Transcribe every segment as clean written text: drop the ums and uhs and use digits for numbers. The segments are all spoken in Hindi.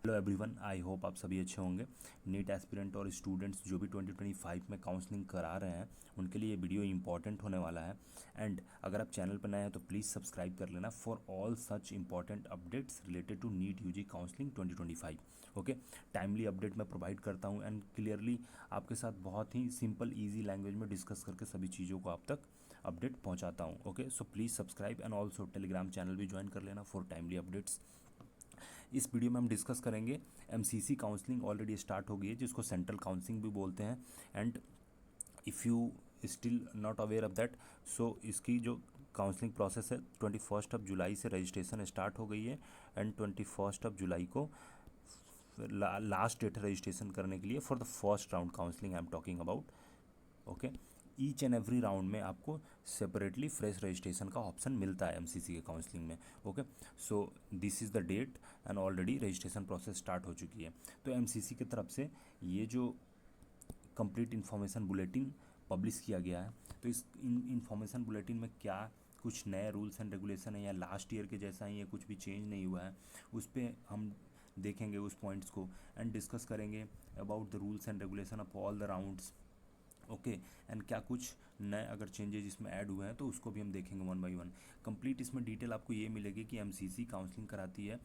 हेलो एवरीवन, आई होप आप सभी अच्छे होंगे। नीट एस्पिरेंट और स्टूडेंट्स जो भी 2025 में काउंसलिंग करा रहे हैं उनके लिए ये वीडियो इंपॉर्टेंट होने वाला है। एंड अगर आप चैनल पर नए हैं तो प्लीज़ सब्सक्राइब कर लेना for all such important updates related to NEET UG counselling 2025। Okay, timely update मैं प्रोवाइड करता हूँ एंड क्लियरली आपके साथ बहुत ही सिंपल ईजी लैंग्वेज में डिस्कस करके सभी चीज़ों को आप तक अपडेट पहुँचाता हूँ। Okay, so please subscribe and also Telegram channel भी ज्वाइन कर लेना फॉर टाइमली अपडेट्स। इस वीडियो में हम डिस्कस करेंगे एमसीसी काउंसलिंग ऑलरेडी स्टार्ट हो गई है जिसको सेंट्रल काउंसलिंग भी बोलते हैं। And if you still not aware of that, so इसकी जो काउंसलिंग प्रोसेस है 21 जुलाई से रजिस्ट्रेशन स्टार्ट हो गई है एंड 21 जुलाई को लास्ट डेट है रजिस्ट्रेशन करने के लिए for the first round counselling I am talking about. Okay, each and every round में आपको सेपरेटली फ्रेश रजिस्ट्रेशन का ऑप्शन मिलता है एमसीसी के काउंसलिंग में। Okay, so this is the date and already registration process start हो चुकी है। तो एमसीसी की तरफ से ये जो कंप्लीट इन्फॉर्मेशन बुलेटिन पब्लिश किया गया है, तो इस इन्फॉर्मेशन बुलेटिन में क्या कुछ नए रूल्स एंड रेगुलेशन है या लास्ट ईयर के जैसा ही है, कुछ भी चेंज नहीं हुआ है, उस पर हम देखेंगे उस पॉइंट्स को एंड डिस्कस करेंगे about the rules and regulation of all the rounds. Okay, and क्या कुछ नए अगर चेंजेस इसमें ऐड हुए हैं तो उसको भी हम देखेंगे वन बाय वन। कंप्लीट इसमें डिटेल आपको ये मिलेगी कि एमसीसी काउंसलिंग कराती है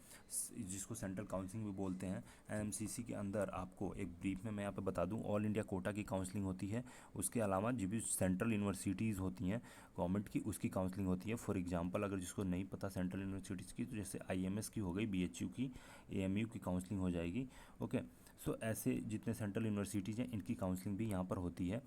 जिसको सेंट्रल काउंसलिंग भी बोलते हैं। एंड एमसीसी के अंदर आपको एक ब्रीफ में मैं यहाँ पे बता दूँ, ऑल इंडिया कोटा की काउंसलिंग होती है। उसके अलावा जो भी सेंट्रल यूनिवर्सिटीज़ होती हैं गवर्नमेंट की, उसकी काउंसलिंग होती है। फॉर एग्जाम्पल अगर जिसको नहीं पता सेंट्रल यूनिवर्सिटीज़ की, तो जैसे आईएमएस की हो गई, बीएचयू की, एएमयू की काउंसलिंग हो जाएगी। ओके, सो ऐसे जितने सेंट्रल यूनिवर्सिटीज़ हैं इनकी काउंसलिंग भी यहाँ पर होती है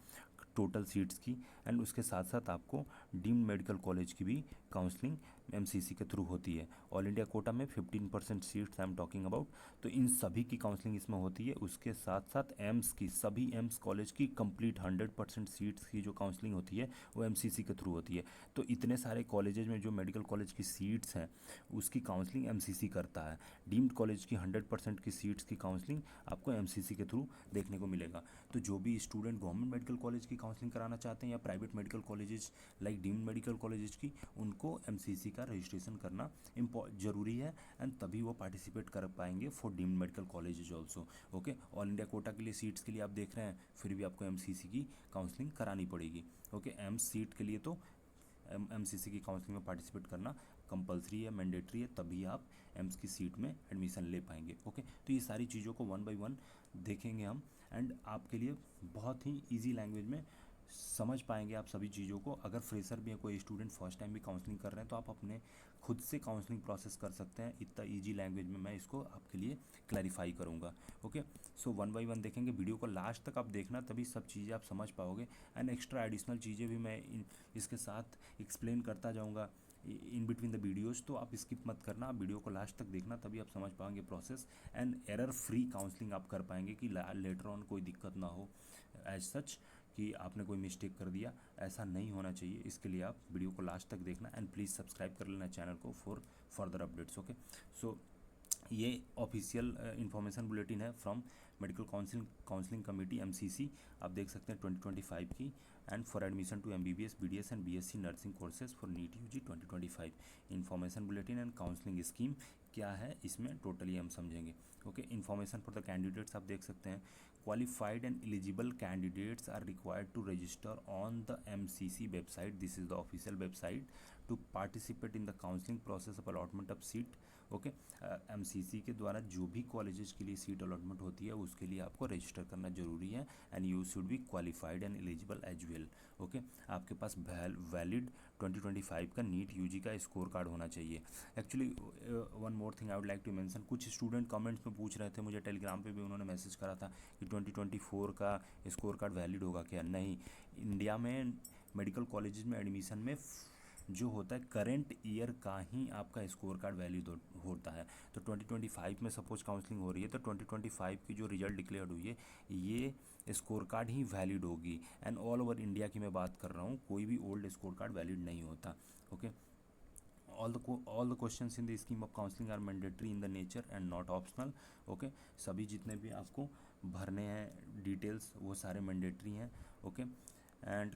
टोटल सीट्स की। एंड उसके साथ साथ आपको डीम्ड मेडिकल कॉलेज की भी काउंसलिंग एमसीसी के थ्रू होती है। ऑल इंडिया कोटा में 15% seats I am talking about, तो इन सभी की काउंसलिंग इसमें होती है। उसके साथ साथ एम्स की, सभी एम्स कॉलेज की कंप्लीट 100% सीट्स की जो काउंसलिंग होती है वो एमसीसी के थ्रू होती है। तो इतने सारे कॉलेजेज में जो मेडिकल कॉलेज की सीट्स हैं उसकी काउंसलिंग एमसीसी करता है। डीम्ड कॉलेज की 100% की सीट्स की काउंसलिंग आपको एमसीसी के थ्रू देखने को मिलेगा। तो जो भी स्टूडेंट गवर्नमेंट मेडिकल कॉलेज की काउंसलिंग कराना चाहते हैं या private medical colleges like deemed medical colleges की, उनको एमसीसी का रजिस्ट्रेशन करना ज़रूरी है एंड तभी वो पार्टिसिपेट कर पाएंगे for deemed medical colleges also. Okay, all India Kota के लिए सीट्स के लिए आप देख रहे हैं, फिर भी आपको एमसीसी की काउंसलिंग करानी पड़ेगी। ओके, एम्स सीट के लिए तो एमसीसी की काउंसलिंग में पार्टिसिपेट करना कंपलसरी है, मैंडेटरी है, तभी आप एम्स की सीट में एडमिशन ले पाएंगे। ओके, तो ये सारी चीज़ों को वन बाय वन देखेंगे हम एंड आपके लिए बहुत ही इजी लैंग्वेज में समझ पाएंगे आप सभी चीज़ों को। अगर फ्रेशर भी है, कोई स्टूडेंट फर्स्ट टाइम भी काउंसलिंग कर रहे हैं, तो आप अपने खुद से काउंसलिंग प्रोसेस कर सकते हैं। इतना इजी लैंग्वेज में मैं इसको आपके लिए क्लैरिफाई करूँगा। Okay, so one by one देखेंगे, वीडियो को लास्ट तक आप देखना तभी सब चीज़ें आप समझ पाओगे। एंड एक्स्ट्रा एडिशनल चीज़ें भी मैं इसके साथ एक्सप्लेन करता जाऊँगा इन बिटवीन द वीडियोज़, तो आप स्किप मत करना, आप वीडियो को लास्ट तक देखना तभी आप समझ पाएंगे process and error free counselling आप कर पाएंगे कि लेटर ऑन कोई दिक्कत ना हो एज सच कि आपने कोई मिस्टेक कर दिया, ऐसा नहीं होना चाहिए। इसके लिए आप वीडियो को लास्ट तक देखना एंड प्लीज़ सब्सक्राइब कर लेना चैनल को for further updates. Okay, so ये ऑफिशियल इंफॉर्मेशन बुलेटिन है from medical counselling committee MCC, आप देख सकते हैं 2025 की। And for admission to MBBS, BDS and BSc nursing courses for NEET UG 2025 information bulletin and counselling scheme क्या है इसमें टोटली हम समझेंगे। Okay, information for the candidates आप देख सकते हैं, qualified and eligible candidates are required to register on the MCC website, this is the official website, to participate in the counselling process of allotment of seat. Okay, MCC के द्वारा जो भी कॉलेजेस के लिए सीट अलॉटमेंट होती है उसके लिए आपको रजिस्टर करना जरूरी है and you should be qualified and eligible as well. Okay, आपके पास वैलिड 2025 का नीट यूजी का स्कोर कार्ड होना चाहिए। Actually one more thing I would like to mention, कुछ स्टूडेंट कमेंट्स में पूछ रहे थे, मुझे टेलीग्राम पे भी उन्होंने मैसेज करा था कि 2024 का स्कोर कार्ड वैलिड होगा क्या। नहीं, इंडिया में मेडिकल कॉलेजेस में एडमिशन में जो होता है करेंट ईयर का ही आपका स्कोर कार्ड वैलिड होता है। तो 2025 में सपोज काउंसलिंग हो रही है तो 2025 की जो रिजल्ट डिक्लेयर हुई है ये स्कोर कार्ड ही वैलिड होगी। एंड ऑल ओवर इंडिया की मैं बात कर रहा हूँ, कोई भी ओल्ड स्कोर कार्ड वैलिड नहीं होता। Okay, all the questions in the scheme of counseling are mandatory in the nature and not optional. Okay, सभी जितने भी आपको भरने हैं डिटेल्स वो सारे मैंडेटरी हैं। Okay, and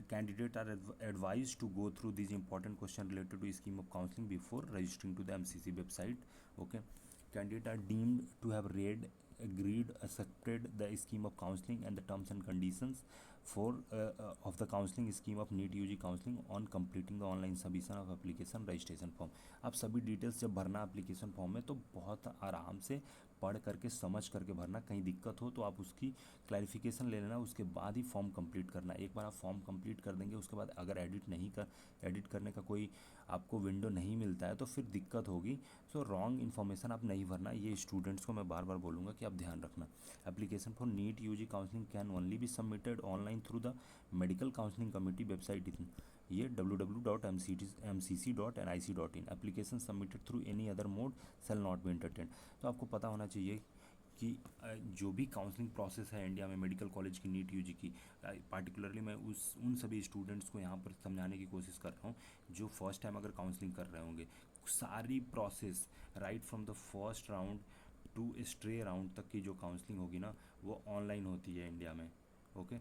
candidate are advised to go through these important question related to scheme of counseling before registering to the MCC website. Okay, candidate are deemed to have read agreed accepted the scheme of counseling and the terms and conditions for of the counseling scheme of NEET UG counseling on completing the online submission of application registration form। आप सभी डिटेल्स जब भरना एप्लीकेशन फॉर्म में तो बहुत आराम से पढ़ करके समझ करके भरना, कहीं दिक्कत हो तो आप उसकी क्लैरिफिकेशन ले लेना, उसके बाद ही फॉर्म कंप्लीट करना। एक बार आप फॉर्म कंप्लीट कर देंगे उसके बाद अगर एडिट करने का कोई आपको विंडो नहीं मिलता है तो फिर दिक्कत होगी। सो रॉन्ग इन्फॉर्मेशन आप नहीं भरना, ये स्टूडेंट्स को मैं बार बार बोलूँगा कि आप ध्यान रखना। Application for NEET UG counselling can only be submitted online through the medical counselling committee website, ये www.mcc.nic.in। Application submitted through any other mode shall not be entertained. तो आपको पता होना चाहिए कि जो भी काउंसलिंग प्रोसेस है इंडिया में मेडिकल कॉलेज की नीट यूजी की, पार्टिकुलरली मैं उन सभी स्टूडेंट्स को यहाँ पर समझाने की कोशिश कर रहा हूँ जो फर्स्ट टाइम अगर काउंसलिंग कर रहे होंगे। सारी process right from the first round to stray round तक की जो काउंसलिंग होगी ना वो ऑनलाइन होती है इंडिया में। ओके,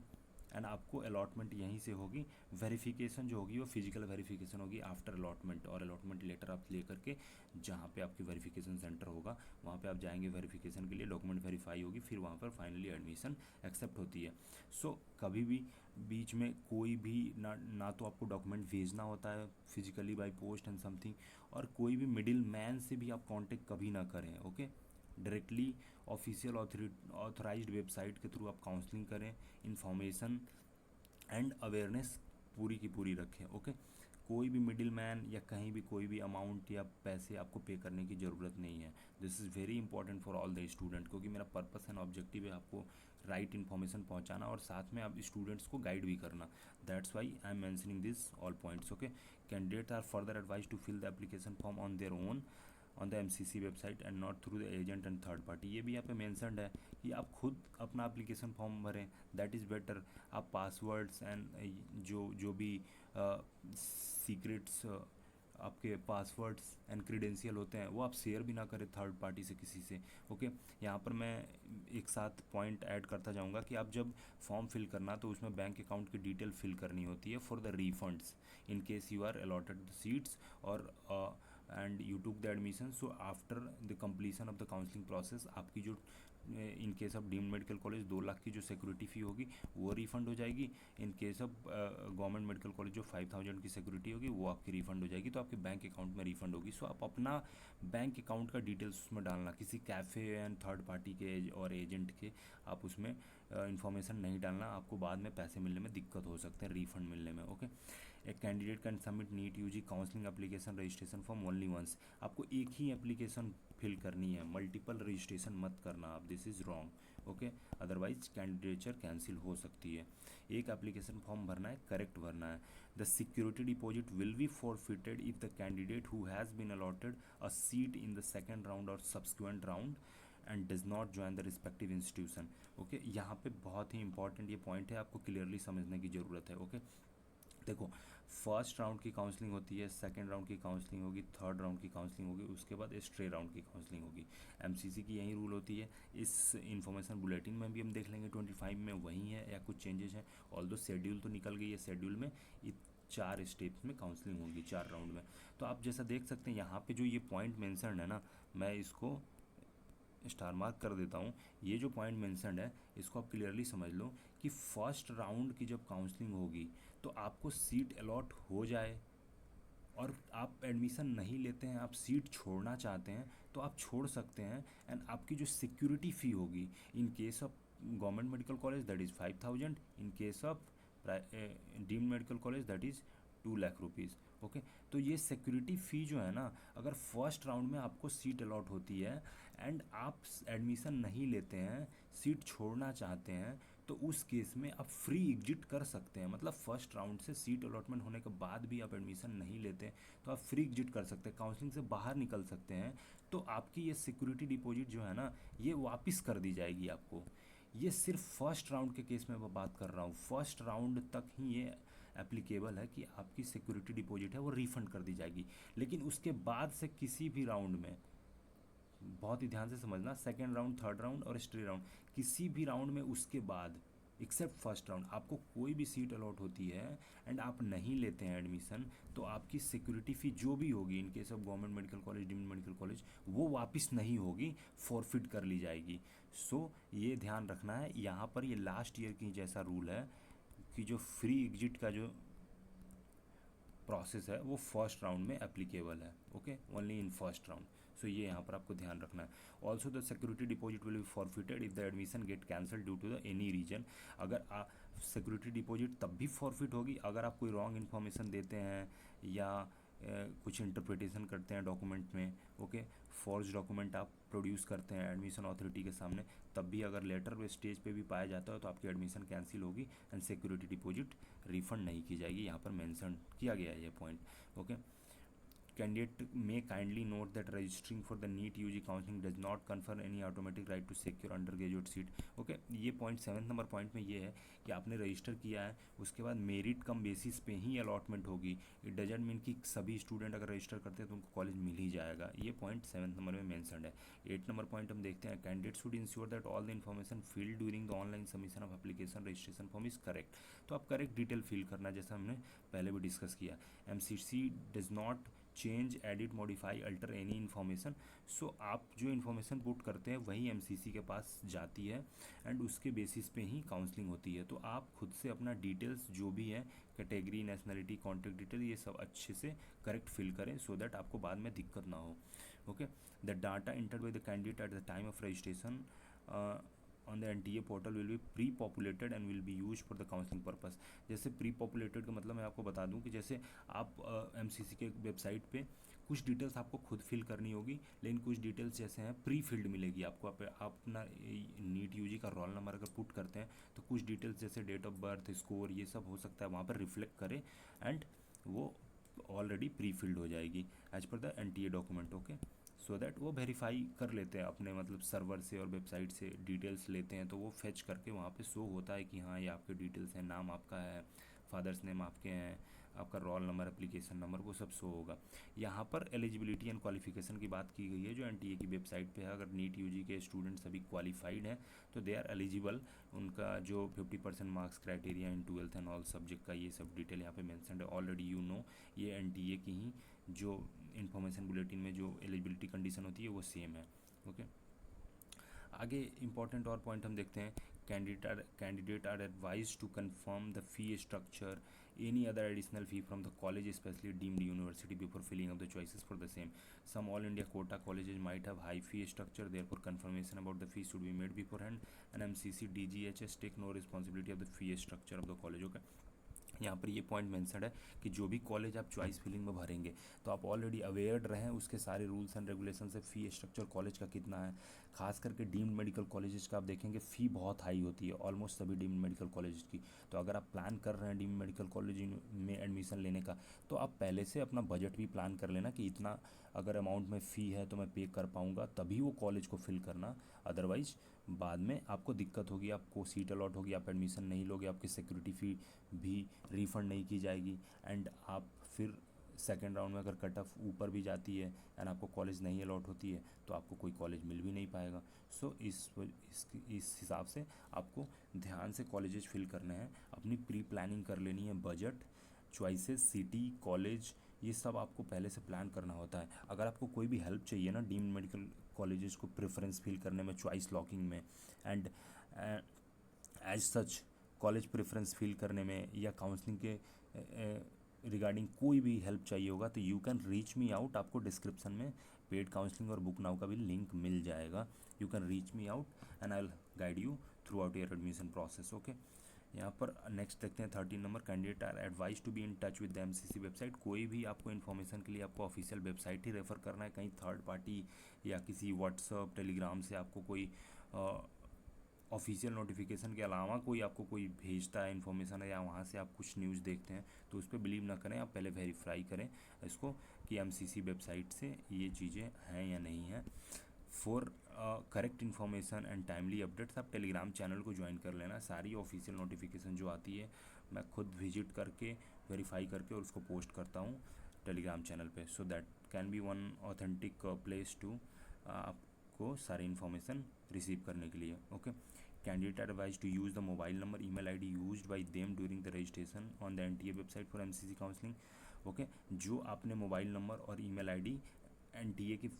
एंड आपको अलॉटमेंट यहीं से होगी। वेरिफिकेशन जो होगी वो फिजिकल वेरिफिकेशन होगी आफ्टर अलॉटमेंट, और अलॉटमेंट लेटर आप ले करके जहाँ पे आपकी वेरिफिकेशन सेंटर होगा वहाँ पे आप जाएंगे वेरिफिकेशन के लिए, डॉक्यूमेंट वेरीफाई होगी, फिर वहाँ पर फाइनली एडमिशन एक्सेप्ट होती है। सो कभी भी बीच में कोई भी ना तो आपको डॉक्यूमेंट भेजना होता है physically by post and something, और कोई भी मिडिल मैन से भी आप कांटेक्ट कभी ना करें। Okay, directly official authorised website के थ्रू आप काउंसलिंग करें, इन्फॉर्मेशन एंड अवेयरनेस पूरी की पूरी रखें। ओके, कोई भी मिडिल मैन या कहीं भी कोई भी अमाउंट या पैसे आपको पे करने की ज़रूरत नहीं है। This is very important for all the student, क्योंकि मेरा पर्पस एंड ऑब्जेक्टिव है आपको राइट इन्फॉर्मेशन पहुंचाना और साथ में आप स्टूडेंट्स को गाइड भी करना। That's why I am mentioning this all points. Okay, candidates are further advise to fill the application form on their own on the MCC website and not through the agent and third party. ये भी यहाँ पे मेंशनड है कि आप खुद अपना एप्लीकेशन फॉर्म भरें, दैट इज़ बेटर। आप पासवर्ड्स एंड जो भी सीक्रेट्स आपके पासवर्ड्स एंड क्रीडेंशियल होते हैं वो आप शेयर भी ना करें थर्ड पार्टी से किसी से। ओके, यहाँ पर मैं एक साथ पॉइंट ऐड करता जाऊँगा कि आप जब फॉर्म फिल करना तो उसमें बैंक अकाउंट की डिटेल फिल करनी होती है for the refunds in case you are allotted the seats और and you took the admission. So after the completion of the counselling process आपकी जो in case of deemed medical college 2 lakh की जो सिक्योरिटी फ़ी होगी वो रिफ़ंड हो जाएगी। In case of government medical college जो 5000 की सिक्योरिटी होगी वो आपकी रिफ़ंड हो जाएगी, तो आपके बैंक अकाउंट में रिफ़ंड होगी। सो आप अपना बैंक अकाउंट का डिटेल्स उसमें डालना, किसी कैफ़े एंड थर्ड पार्टी के और एजेंट के आप उसमें इन्फॉर्मेशन नहीं डालना, आपको बाद में पैसे मिलने में दिक्कत हो सकते हैं, रिफ़ंड मिलने में। Okay, a candidate can submit NEET UG counselling application registration form only once. आपको एक ही एप्लीकेशन फिल करनी है, मल्टीपल रजिस्ट्रेशन मत करना आप, this is wrong. Okay, otherwise candidature cancel हो सकती है। एक एप्लीकेशन फॉर्म भरना है, करेक्ट भरना है। The security deposit will be forfeited if the candidate who has been allotted a seat in the second round और subsequent round and does not join the respective institution. Okay, यहाँ पे बहुत ही इंपॉर्टेंट ये पॉइंट है, आपको क्लियरली समझने की ज़रूरत है। ओके, देखो फर्स्ट राउंड की काउंसलिंग होती है, सेकंड राउंड की काउंसलिंग होगी, थर्ड राउंड की काउंसलिंग होगी, उसके बाद स्ट्रे राउंड की काउंसलिंग होगी। MCC की यही रूल होती है। इस इन्फॉर्मेशन बुलेटिन में भी हम देख लेंगे 25 में वही है या कुछ चेंजेस हैं। ऑल्दो शेड्यूल तो निकल गई है, शेड्यूल में 4 स्टेप्स में काउंसलिंग होगी, 4 राउंड में। तो आप जैसा देख सकते हैं यहाँ पे जो ये पॉइंट मेंशन है ना, मैं इसको स्टार मार्क कर देता हूँ। ये जो पॉइंट मेंशनड है इसको आप क्लियरली समझ लो कि फर्स्ट राउंड की जब काउंसलिंग होगी तो आपको सीट अलॉट हो जाए और आप एडमिशन नहीं लेते हैं, आप सीट छोड़ना चाहते हैं तो आप छोड़ सकते हैं। एंड आपकी जो सिक्योरिटी फ़ी होगी इन case of government medical college that is 5000, in case of deemed medical college that is 2 lakh rupees. Okay, तो ये सिक्योरिटी फ़ी जो है ना, अगर फर्स्ट राउंड में आपको सीट अलॉट होती है एंड आप एडमिशन नहीं लेते हैं, सीट छोड़ना चाहते हैं, तो उस केस में आप फ्री एग्जिट कर सकते हैं। मतलब फर्स्ट राउंड से सीट अलॉटमेंट होने के बाद भी आप एडमिशन नहीं लेते तो आप फ्री एग्जिट कर सकते हैं, काउंसलिंग से बाहर निकल सकते हैं। तो आपकी ये सिक्योरिटी डिपॉजिट जो है ना ये वापस कर दी जाएगी आपको। ये सिर्फ फर्स्ट राउंड के केस में मैं बात कर रहा हूँ, फर्स्ट राउंड तक ही ये एप्लीकेबल है कि आपकी सिक्योरिटी डिपॉजिट है वो रिफ़ंड कर दी जाएगी। लेकिन उसके बाद से किसी भी राउंड में, बहुत ही ध्यान से समझना, सेकेंड राउंड, थर्ड राउंड और स्ट्रे राउंड, किसी भी राउंड में उसके बाद एक्सेप्ट फर्स्ट राउंड आपको कोई भी सीट अलॉट होती है एंड आप नहीं लेते हैं एडमिशन, तो आपकी सिक्योरिटी फ़ी जो भी होगी इन case of government medical college, deemed medical college, वो वापस नहीं होगी, फॉरफिट कर ली जाएगी। सो ये ध्यान रखना है। यहाँ पर ये लास्ट ईयर की जैसा रूल है कि जो फ्री एग्जिट का जो प्रोसेस है वो फर्स्ट राउंड में एप्लीकेबल है। Okay, only in first round. So ये यहाँ पर आपको ध्यान रखना है। Also the security deposit will be forfeited if the admission get cancel due to the any reason. अगर सिक्योरिटी डिपॉजिट तब भी फॉरफिट होगी अगर आप कोई रॉन्ग इन्फॉर्मेशन देते हैं या कुछ इंटरप्रिटेशन करते हैं डॉक्यूमेंट में। ओके, फॉर्ज डॉक्यूमेंट आप प्रोड्यूस करते हैं एडमिशन अथॉरिटी के सामने, तब भी अगर लेटर वे स्टेज पे भी पाया जाता है तो आपकी एडमिशन कैंसिल होगी एंड सिक्योरिटी डिपॉजिट रिफंड नहीं की जाएगी। यहाँ पर मेंशन किया गया है ये point. Okay, candidate may kindly note that registering for the NEET UG counseling does not confer any automatic right to secure undergraduate seat। Okay, ये पॉइंट 7 नंबर पॉइंट में ये है कि आपने रजिस्टर किया है उसके बाद मेरिट कम बेसिस पे ही अलॉटमेंट होगी। इट डजेंट मीन कि सभी स्टूडेंट अगर रजिस्टर करते हैं तो उनको कॉलेज मिल ही जाएगा। ये पॉइंट 7 नंबर में मेंशन्ड है। 8 नंबर पॉइंट हम देखते हैं, candidate should ensure that all the information field during the online submission of application registration form is correct. तो आप करेक्ट डिटेल फिल करना, जैसा हमने पहले भी डिस्कस किया। MCC does not change, edit, modify, alter any information. So आप जो इन्फॉर्मेशन पुट करते हैं वही MCC के पास जाती है एंड उसके बेसिस पे ही काउंसलिंग होती है। तो आप खुद से अपना डिटेल्स जो भी है, कैटेगरी, नेशनलिटी, कॉन्टैक्ट डिटेल, ये सब अच्छे से करेक्ट फिल करें सो दैट आपको बाद में दिक्कत ना हो। Okay, the data entered bye the candidate at the time of registration on the NTA portal will be pre populated and will be use for the counselling purpose. जैसे प्री पॉपुलेटेड का मतलब मैं आपको बता दूं कि जैसे आप MCC के वेबसाइट पे कुछ डिटेल्स आपको खुद फिल करनी होगी, लेकिन कुछ डिटेल्स जैसे हैं प्री फिल्ड मिलेगी आपको। आप अपना NEET UG का रोल नंबर अगर पुट करते हैं तो कुछ डिटेल्स जैसे डेट ऑफ बर्थ, स्कोर, ये सब हो सकता है वहाँ पर रिफ्लेक्ट करे एंड वो ऑलरेडी प्री फिल्ड हो जाएगी as per the NTA document. Okay, so that वो वेरीफाई कर लेते हैं अपने मतलब सर्वर से और वेबसाइट से डिटेल्स लेते हैं, तो वो फेच करके वहाँ पे शो होता है कि हाँ ये आपके डिटेल्स हैं, नाम आपका है, फादर्स नेम आपके हैं, आपका रोल नंबर, एप्लीकेशन नंबर, वो सब शो होगा। यहाँ पर एलिजिबिलिटी एंड क्वालिफिकेशन की बात की गई है जो NTA की वेबसाइट पे है। अगर NEET UG के स्टूडेंट्स सभी क्वालिफाइड हैं तो दे आर एलिजिबल। उनका जो 50% marks criteria in 12th and all subject का ये सब डिटेल यहाँ पे मेंशन है। ऑलरेडी यू नो ये NTA की ही जो इन्फॉर्मेशन बुलेटिन में जो एलिजिबिलिटी कंडीशन होती है वो सेम है। ओके, आगे इंपॉर्टेंट और पॉइंट हम देखते हैं, candidate are advise to confirm the fee structure, any other additional fee from the college especially deemed university before filling up the choices for the same. Some all India quota colleges might have high fee structure, therefore confirmation about the fee should be made beforehand, and MCC DGHS take no responsibility of the fee structure of the college। okay, यहाँ पर ये पॉइंट मेंशन है कि जो भी कॉलेज आप चॉइस फिलिंग में भरेंगे तो आप ऑलरेडी अवेयर रहें उसके सारे रूल्स एंड रेगुलेशन से, फ़ी स्ट्रक्चर कॉलेज का कितना है। खास करके डीम्ड मेडिकल कॉलेजेस का आप देखेंगे फ़ी बहुत हाई होती है, ऑलमोस्ट सभी डीम्ड मेडिकल कॉलेज की। तो अगर आप प्लान कर रहे हैं डीम्ड मेडिकल कॉलेज में एडमिशन लेने का तो आप पहले से अपना बजट भी प्लान कर लेना कि इतना अगर अमाउंट में फ़ी है तो मैं पे कर पाऊँगा, तभी वो कॉलेज को फिल करना। अदरवाइज़ बाद में आपको दिक्कत होगी, आपको सीट अलॉट होगी, आप एडमिशन नहीं लोगे, आपकी सिक्योरिटी फ़ी भी रिफ़ंड नहीं की जाएगी एंड आप फिर सेकेंड राउंड में अगर कट ऑफ ऊपर भी जाती है एंड आपको कॉलेज नहीं अलॉट होती है तो आपको कोई कॉलेज मिल भी नहीं पाएगा। सो इस हिसाब से आपको ध्यान से कॉलेजेस फिल करने हैं, अपनी प्री प्लानिंग कर लेनी है, बजट, चॉइसेस, सिटी, कॉलेज, ये सब आपको पहले से प्लान करना होता है। अगर आपको कोई भी हेल्प चाहिए ना डीम्ड मेडिकल कॉलेजेस को प्रेफरेंस फिल करने में, चॉइस लॉकिंग में and as such college preference fill करने में या काउंसलिंग के रिगार्डिंग कोई भी हेल्प चाहिए होगा तो you can reach me out. आपको डिस्क्रिप्शन में पेड काउंसलिंग और बुक नाउ का भी लिंक मिल जाएगा। You can reach me out and I will guide you throughout your admission process. Okay, यहाँ पर नेक्स्ट देखते हैं 13 नंबर, candidate are advise to be in touch with the MCC website. कोई भी आपको इन्फॉर्मेशन के लिए आपको ऑफिशियल वेबसाइट ही रेफर करना है, कहीं थर्ड पार्टी या किसी व्हाट्सअप, टेलीग्राम से आपको कोई ऑफिशियल नोटिफिकेशन के अलावा कोई आपको कोई भेजता है इन्फॉर्मेशन है या वहाँ से आप कुछ न्यूज़ देखते हैं तो उस पर बिलीव ना करें। आप पहले वेरीफाई करें इसको कि MCC वेबसाइट से ये चीज़ें हैं या नहीं हैं। For correct information and timely updates आप टेलीग्राम चैनल को ज्वाइन कर लेना। सारी ऑफिशियल नोटिफिकेशन जो आती है मैं खुद विजिट करके वेरीफाई करके और उसको पोस्ट करता हूँ टेलीग्राम चैनल पे। So that can be one authentic place to को सारी इन्फॉर्मेशन रिसीव करने के लिए। Okay, candidate advise to use the mobile number email ID used by them during the registration on the NTA website for MCC counselling. Okay, जो आपने मोबाइल नंबर और ईमेल आईडी एनटीए की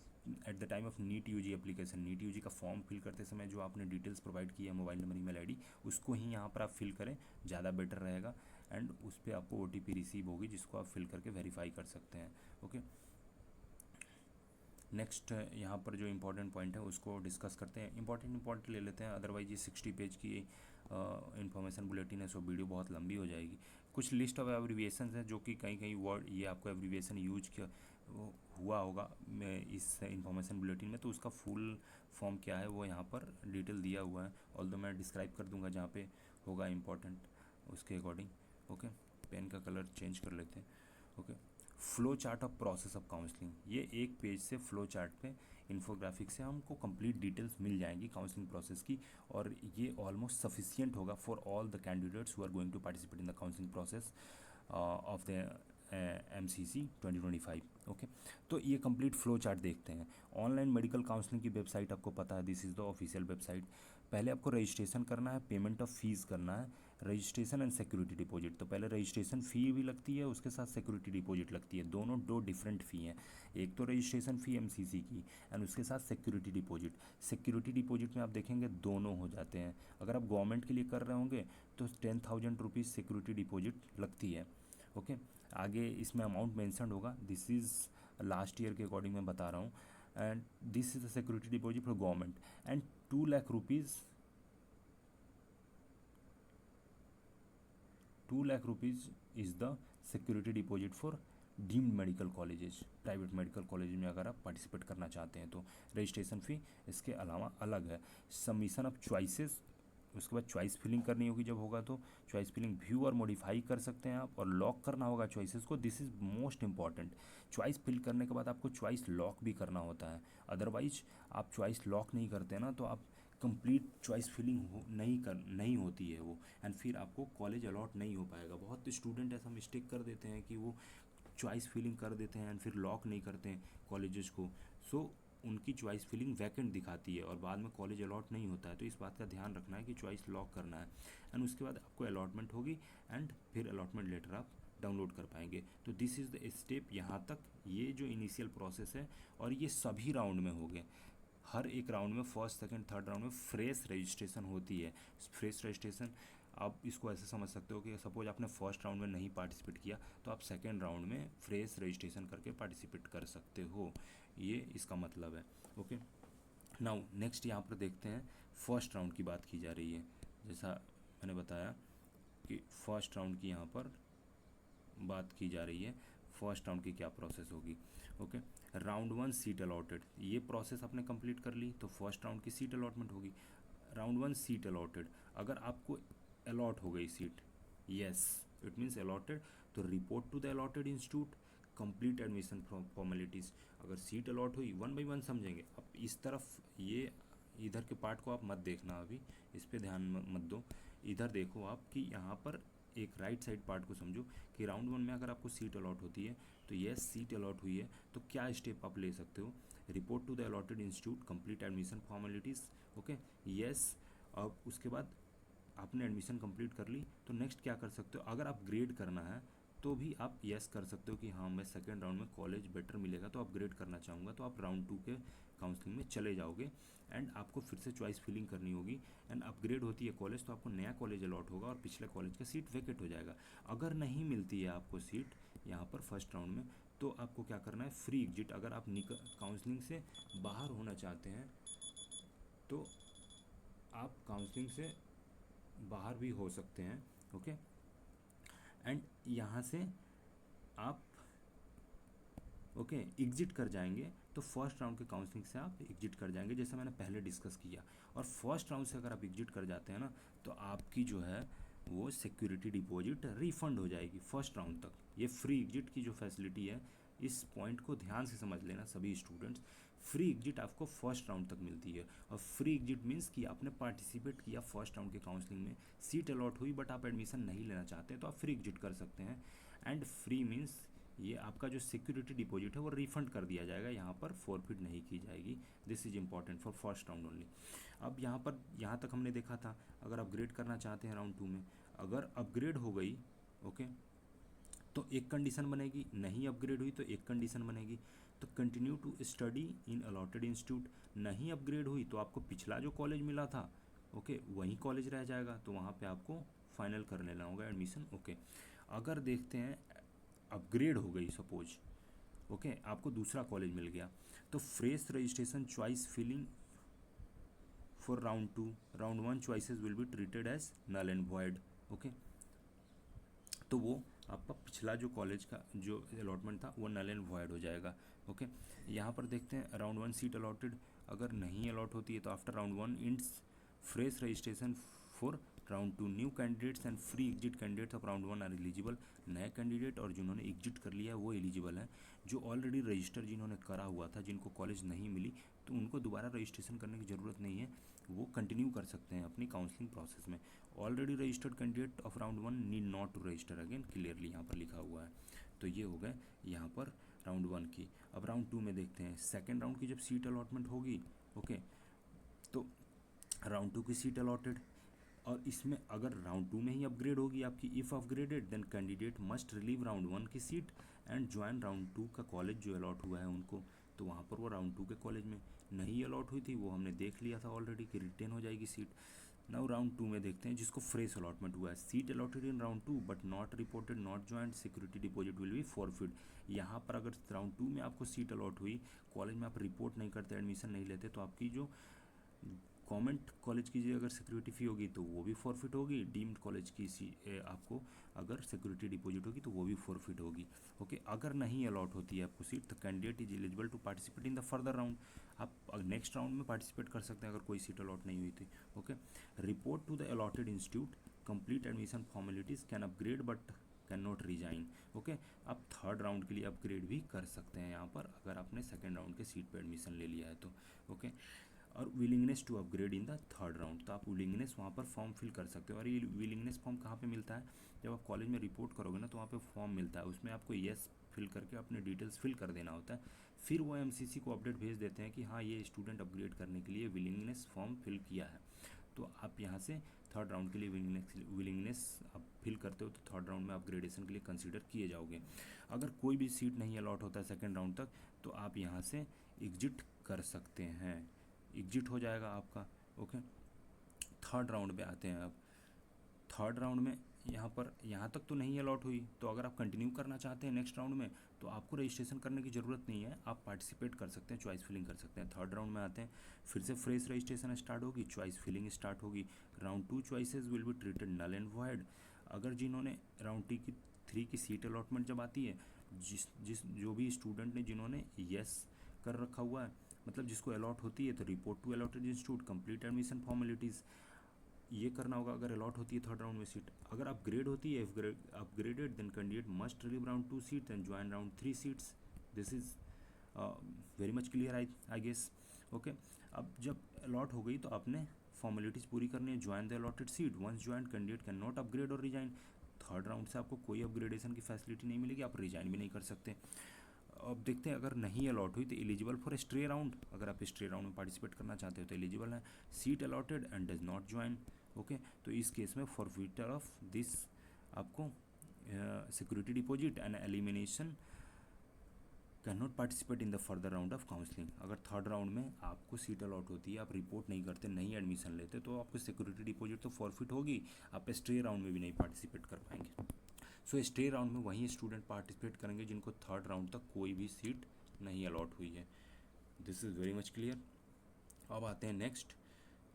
at the time of NEET UG application, NEET UG का फॉर्म फिल करते समय जो आपने डिटेल्स प्रोवाइड की है मोबाइल नंबर ईमेल आईडी, उसको ही यहाँ पर आप फिल करें, ज़्यादा बेटर रहेगा। एंड उस पर आपको ओटीपी रिसीव होगी जिसको आप फिल करके वेरीफाई कर सकते हैं। ओके, नेक्स्ट यहाँ पर जो इम्पोर्टेंट पॉइंट है उसको डिस्कस करते हैं। इंपॉर्टेंट ले लेते हैं, अदरवाइज ये 60 पेज की इन्फॉर्मेशन बुलेटिन है, सो वीडियो बहुत लंबी हो जाएगी। कुछ लिस्ट ऑफ एब्रीविएशन है जो कि कहीं कहीं वर्ड ये आपको एब्रीविएशन यूज किया हुआ होगा इस इन्फॉर्मेशन बुलेटिन में, तो उसका फुल फॉर्म क्या है वो यहाँ पर डिटेल दिया हुआ है, ऑल्दो मैं डिस्क्राइब कर दूंगा जहाँ पे होगा इम्पोर्टेंट उसके अकॉर्डिंग। ओके, पेन का कलर चेंज कर लेते हैं। Okay, flow chart of process of counselling, ये एक पेज से फ्लो चार्ट पे इन्फोग्राफिक से हमको कंप्लीट डिटेल्स मिल जाएंगी काउंसलिंग प्रोसेस की, और ये ऑलमोस्ट सफिशिएंट होगा for all the candidates who are going to participate in the counselling process of the MCC 2025। Okay, तो ये कंप्लीट फ्लो चार्ट देखते हैं। ऑनलाइन मेडिकल काउंसलिंग की वेबसाइट आपको पता है, this is the official website. पहले आपको रजिस्ट्रेशन करना है, पेमेंट ऑफ फीस करना है, रजिस्ट्रेशन एंड सिक्योरिटी डिपॉजिट। तो पहले रजिस्ट्रेशन फ़ी भी लगती है, उसके साथ सिक्योरिटी डिपॉजिट लगती है, दोनों दो डिफरेंट फ़ी हैं। एक तो रजिस्ट्रेशन फ़ी MCC की एंड उसके साथ सिक्योरिटी डिपॉजिट। सिक्योरिटी डिपॉजिट में आप देखेंगे दोनों हो जाते हैं। अगर आप गवर्नमेंट के लिए कर रहे होंगे तो 10,000 रुपीज़ सिक्योरिटी डिपॉजिट लगती है। ओके, आगे इसमें अमाउंट मेंशन होगा, दिस इज़ लास्ट ईयर के अकॉर्डिंग मैं बता रहा हूँ। And this is the security deposit for government and 2 lakh rupees 2 lakh rupees is the security deposit for deemed medical colleges, private medical college में अगर आप पार्टिसिपेट करना चाहते हैं तो रजिस्ट्रेशन फ़ी इसके अलावा अलग है। सबमिशन ऑफ चॉइसेस, उसके बाद चॉइस फिलिंग करनी होगी, जब होगा तो चॉइस फिलिंग व्यू और मॉडिफाई कर सकते हैं आप, और लॉक करना होगा चॉइसेस को, this is most important. Choice fill करने के बाद आपको चॉइस लॉक भी करना होता है, अदरवाइज आप चॉइस लॉक नहीं करते ना तो आप कंप्लीट चॉइस फिलिंग नहीं होती है वो, एंड फिर आपको कॉलेज अलॉट नहीं हो पाएगा। बहुत स्टूडेंट ऐसा मिस्टेक कर देते हैं कि वो चॉइस फिलिंग कर देते हैं एंड फिर लॉक नहीं करते हैं कॉलेजेस को, सो उनकी चॉइस फिलिंग वैकेंट दिखाती है और बाद में कॉलेज अलॉट नहीं होता है। तो इस बात का ध्यान रखना है कि चॉइस लॉक करना है, एंड उसके बाद आपको अलॉटमेंट होगी एंड फिर अलॉटमेंट लेटर आप डाउनलोड कर पाएंगे। तो दिस इज़ द स्टेप, यहाँ तक ये जो इनिशियल प्रोसेस है, और ये सभी राउंड में हो गए। हर एक राउंड में फर्स्ट सेकंड थर्ड राउंड में फ्रेश रजिस्ट्रेशन होती है। फ्रेश रजिस्ट्रेशन आप इसको ऐसे समझ सकते हो कि सपोज आपने फर्स्ट राउंड में नहीं पार्टिसिपेट किया तो आप सेकेंड राउंड में फ्रेश रजिस्ट्रेशन करके पार्टिसिपेट कर सकते हो, ये इसका मतलब है। ओके, नाउ नेक्स्ट यहाँ पर देखते हैं फर्स्ट राउंड की बात की जा रही है। जैसा मैंने बताया कि फर्स्ट राउंड की यहाँ पर बात की जा रही है, फर्स्ट राउंड की क्या प्रोसेस होगी। ओके, राउंड 1 सीट अलॉटेड, ये प्रोसेस आपने कंप्लीट कर ली तो फर्स्ट राउंड की सीट अलॉटमेंट होगी। राउंड 1 सीट अलॉटेड, अगर आपको अलॉट हो गई seat, yes it means allotted, तो report to the allotted institute, complete admission formalities. अगर सीट अलॉट हुई 1 बाई 1 समझेंगे। अब इस तरफ ये इधर के पार्ट को आप मत देखना, अभी इस पर ध्यान मत दो, इधर देखो आप कि यहाँ पर एक राइट साइड पार्ट को समझो कि राउंड 1 में अगर आपको सीट अलॉट होती है तो यस सीट अलॉट हुई है तो क्या स्टेप आप ले सकते हो, report to the allotted institute, complete admission formalities. Okay, yes. अब उसके बाद आपने एडमिशन कंप्लीट कर ली तो नेक्स्ट क्या कर सकते हो, अगर आप ग्रेड करना है तो भी आप यस कर सकते हो कि हाँ मैं सेकेंड राउंड में कॉलेज बेटर मिलेगा तो अपग्रेड करना चाहूँगा, तो आप राउंड 2 के काउंसलिंग में चले जाओगे एंड आपको फिर से चॉइस फिलिंग करनी होगी एंड अपग्रेड होती है कॉलेज तो आपको नया कॉलेज अलॉट होगा और पिछले कॉलेज का सीट वैकेट हो जाएगा। अगर नहीं मिलती है आपको सीट यहाँ पर फर्स्ट राउंड में तो आपको क्या करना है, फ्री एग्जिट, अगर आप काउंसलिंग से बाहर होना चाहते हैं तो आप काउंसलिंग से बाहर भी हो सकते हैं। ओके, एंड यहाँ से आप ओके एग्जिट कर जाएंगे तो फर्स्ट राउंड के काउंसलिंग से आप एग्जिट कर जाएंगे, जैसे मैंने पहले डिस्कस किया। और फर्स्ट राउंड से अगर आप एग्जिट कर जाते हैं ना तो आपकी जो है वो सिक्योरिटी डिपॉजिट रिफंड हो जाएगी फर्स्ट राउंड तक। ये फ्री एग्जिट की जो फैसिलिटी है, इस पॉइंट को ध्यान से समझ लेना सभी स्टूडेंट्स, फ्री एग्जिट आपको फर्स्ट राउंड तक मिलती है। और फ्री एग्जिट मीन्स कि आपने पार्टिसिपेट किया फर्स्ट राउंड के काउंसलिंग में, सीट अलॉट हुई बट आप एडमिशन नहीं लेना चाहते तो आप फ्री एग्जिट कर सकते हैं। एंड फ्री मीन्स ये आपका जो सिक्योरिटी डिपॉजिट है वो रिफंड कर दिया जाएगा, यहाँ पर फॉरफिट नहीं की जाएगी। This is important for first round only. अब यहाँ तक हमने देखा था, अगर अपग्रेड करना चाहते हैं राउंड 2 में, अगर अपग्रेड हो गई ओके तो एक कंडीशन बनेगी, नहीं अपग्रेड हुई तो एक कंडीशन बनेगी। तो continue to study in allotted institute, नहीं अपग्रेड हुई तो आपको पिछला जो कॉलेज मिला था ओके वही कॉलेज रह जाएगा, तो वहाँ पे आपको फाइनल कर लेना होगा एडमिशन ओके। अगर देखते हैं अपग्रेड हो गई सपोज ओके आपको दूसरा कॉलेज मिल गया, तो fresh registration choice filling for round 2, round 1 choices will be treated as null and void okay. तो वो आपका पिछला जो कॉलेज का जो अलॉटमेंट था वो नल एंड वॉइड हो जाएगा ओके। यहाँ पर देखते हैं राउंड 1 सीट अलॉटेड, अगर नहीं अलॉट होती है तो आफ्टर राउंड 1 इंड्स fresh registration for round 2, new candidates and free exit candidates of round 1 are eligible. नए कैंडिडेट और जिन्होंने एग्जिट कर लिया वो एलिजिबल हैं। जो ऑलरेडी रजिस्टर जिन्होंने करा हुआ था, जिनको कॉलेज नहीं मिली, तो उनको दोबारा रजिस्ट्रेशन करने की ज़रूरत नहीं है, वो कंटिन्यू कर सकते हैं अपनी काउंसलिंग प्रोसेस में। Already registered candidate of round 1 need not to register again, clearly यहाँ पर लिखा हुआ है। तो ये हो गए यहाँ पर राउंड 1 की। अब राउंड 2 में देखते हैं, सेकेंड राउंड की जब सीट अलॉटमेंट होगी ओके, तो राउंड 2 की सीट अलॉटेड, और इसमें अगर राउंड 2 में ही अपग्रेड होगी आपकी, if upgraded then candidate must relieve round 1 की सीट एंड ज्वाइन राउंड 2 का कॉलेज जो अलॉट हुआ है उनको, तो वहाँ पर वो राउंड 2 के कॉलेज में नहीं अलॉट हुई थी वो हमने देख लिया था ऑलरेडी कि रिटेन हो जाएगी सीट। नाउ राउंड 2 में देखते हैं जिसको फ्रेश अलॉटमेंट हुआ है, seat allotted in round 2 but not reported not joint security deposit will B forfeit. यहाँ पर अगर राउंड 2 में आपको सीट अलॉट हुई, कॉलेज में आप रिपोर्ट नहीं करते, एडमिशन नहीं लेते, तो आपकी जो गवर्नमेंट कॉलेज की अगर सिक्योरिटी फ़ी होगी तो वो भी फॉरफिट होगी, डीम्ड कॉलेज की आपको अगर सिक्योरिटी डिपॉजिट होगी तो वो भी फॉरफिट होगी ओके। अगर नहीं अलॉट होती है आपको सीट, तो candidate is eligible to participate in the further round, आप नेक्स्ट राउंड में पार्टिसिपेट कर सकते हैं अगर कोई सीट अलॉट नहीं हुई थी okay. Report to the allotted institute, complete admission formalities, can upgrade but can not resign okay. आप थर्ड राउंड के लिए अपग्रेड भी कर सकते हैं यहाँ पर, अगर आपने सेकेंड राउंड के सीट पर एडमिशन ले लिया है तो ओके। और willingness to upgrade in the third round, तो आप विलिंगनेस वहाँ पर फॉर्म फिल कर सकते हो। और ये विलिंगनेस फॉर्म कहाँ पे मिलता है, जब आप कॉलेज में रिपोर्ट करोगे ना तो वहाँ पे फॉर्म मिलता है, उसमें आपको येस फिल करके अपने डिटेल्स फिल कर देना होता है, फिर वो एमसीसी को अपडेट भेज देते हैं कि हाँ ये स्टूडेंट अपग्रेड करने के लिए विलिंगनेस फॉर्म फिल किया है। तो आप यहाँ से थर्ड राउंड के लिए विलिंगनेस आप फिल करते हो तो थर्ड राउंड में अपग्रेडेशन के लिए कंसीडर किए जाओगे। अगर कोई भी सीट नहीं अलॉट होता है सेकेंड राउंड तक, तो आप यहाँ से एग्जिट कर सकते हैं, एग्जिट हो जाएगा आपका ओके। थर्ड राउंड पे आते हैं। अब थर्ड राउंड में यहाँ तक तो नहीं अलॉट हुई, तो अगर आप कंटिन्यू करना चाहते हैं नेक्स्ट राउंड में तो आपको रजिस्ट्रेशन करने की ज़रूरत नहीं है, आप पार्टिसिपेट कर सकते हैं, चॉइस फिलिंग कर सकते हैं। थर्ड राउंड में आते हैं, फिर से फ्रेश रजिस्ट्रेशन स्टार्ट होगी, चॉइस फिलिंग स्टार्ट होगी। Round 2 choices will be treated null and void. अगर जिन्होंने राउंड 3 की सीट अलॉटमेंट जब आती है, जो भी स्टूडेंट ने जिन्होंने येस कर रखा हुआ है, मतलब जिसको अलॉट होती है, तो report to allotted institute, complete admission formalities ये करना होगा अगर अलॉट होती है थर्ड राउंड में सीट। अगर अपग्रेड होती है, upgraded then candidate must relieve round 2 seats and join round 3 seats. This is very much clear I guess okay. अब जब अलॉट हो गई तो आपने फॉर्मेलिटीज़ पूरी करनी है, join the allotted seat, once join candidate can not upgrade और रिजाइन। थर्ड राउंड से आपको कोई अपग्रेडेशन की फैसिलिटी नहीं मिलेगी, आप रिजाइन भी नहीं कर सकते। अब देखते हैं, अगर नहीं अलॉट हुई तो एलिजिबल फॉर स्ट्रे राउंड, अगर आप स्ट्रे राउंड में पार्टिसिपेट करना चाहते हो तो एलिजिबल है। Seat allotted and does not join okay, तो इस केस में फॉरफिटर ऑफ दिस आपको security deposit and elimination can not participate in the further round of counselling. अगर थर्ड राउंड में आपको सीट अलॉट होती है, आप रिपोर्ट नहीं करते, नहीं एडमिशन लेते, तो आपको सिक्योरिटी डिपॉजिट तो फॉरफिट होगी, आप स्ट्रे राउंड में भी नहीं पार्टिसिपेट कर पाएंगे। सो स्टे राउंड में वही स्टूडेंट पार्टिसिपेट करेंगे जिनको थर्ड राउंड तक कोई भी सीट नहीं अलॉट हुई है। This is very much clear. अब आते हैं नेक्स्ट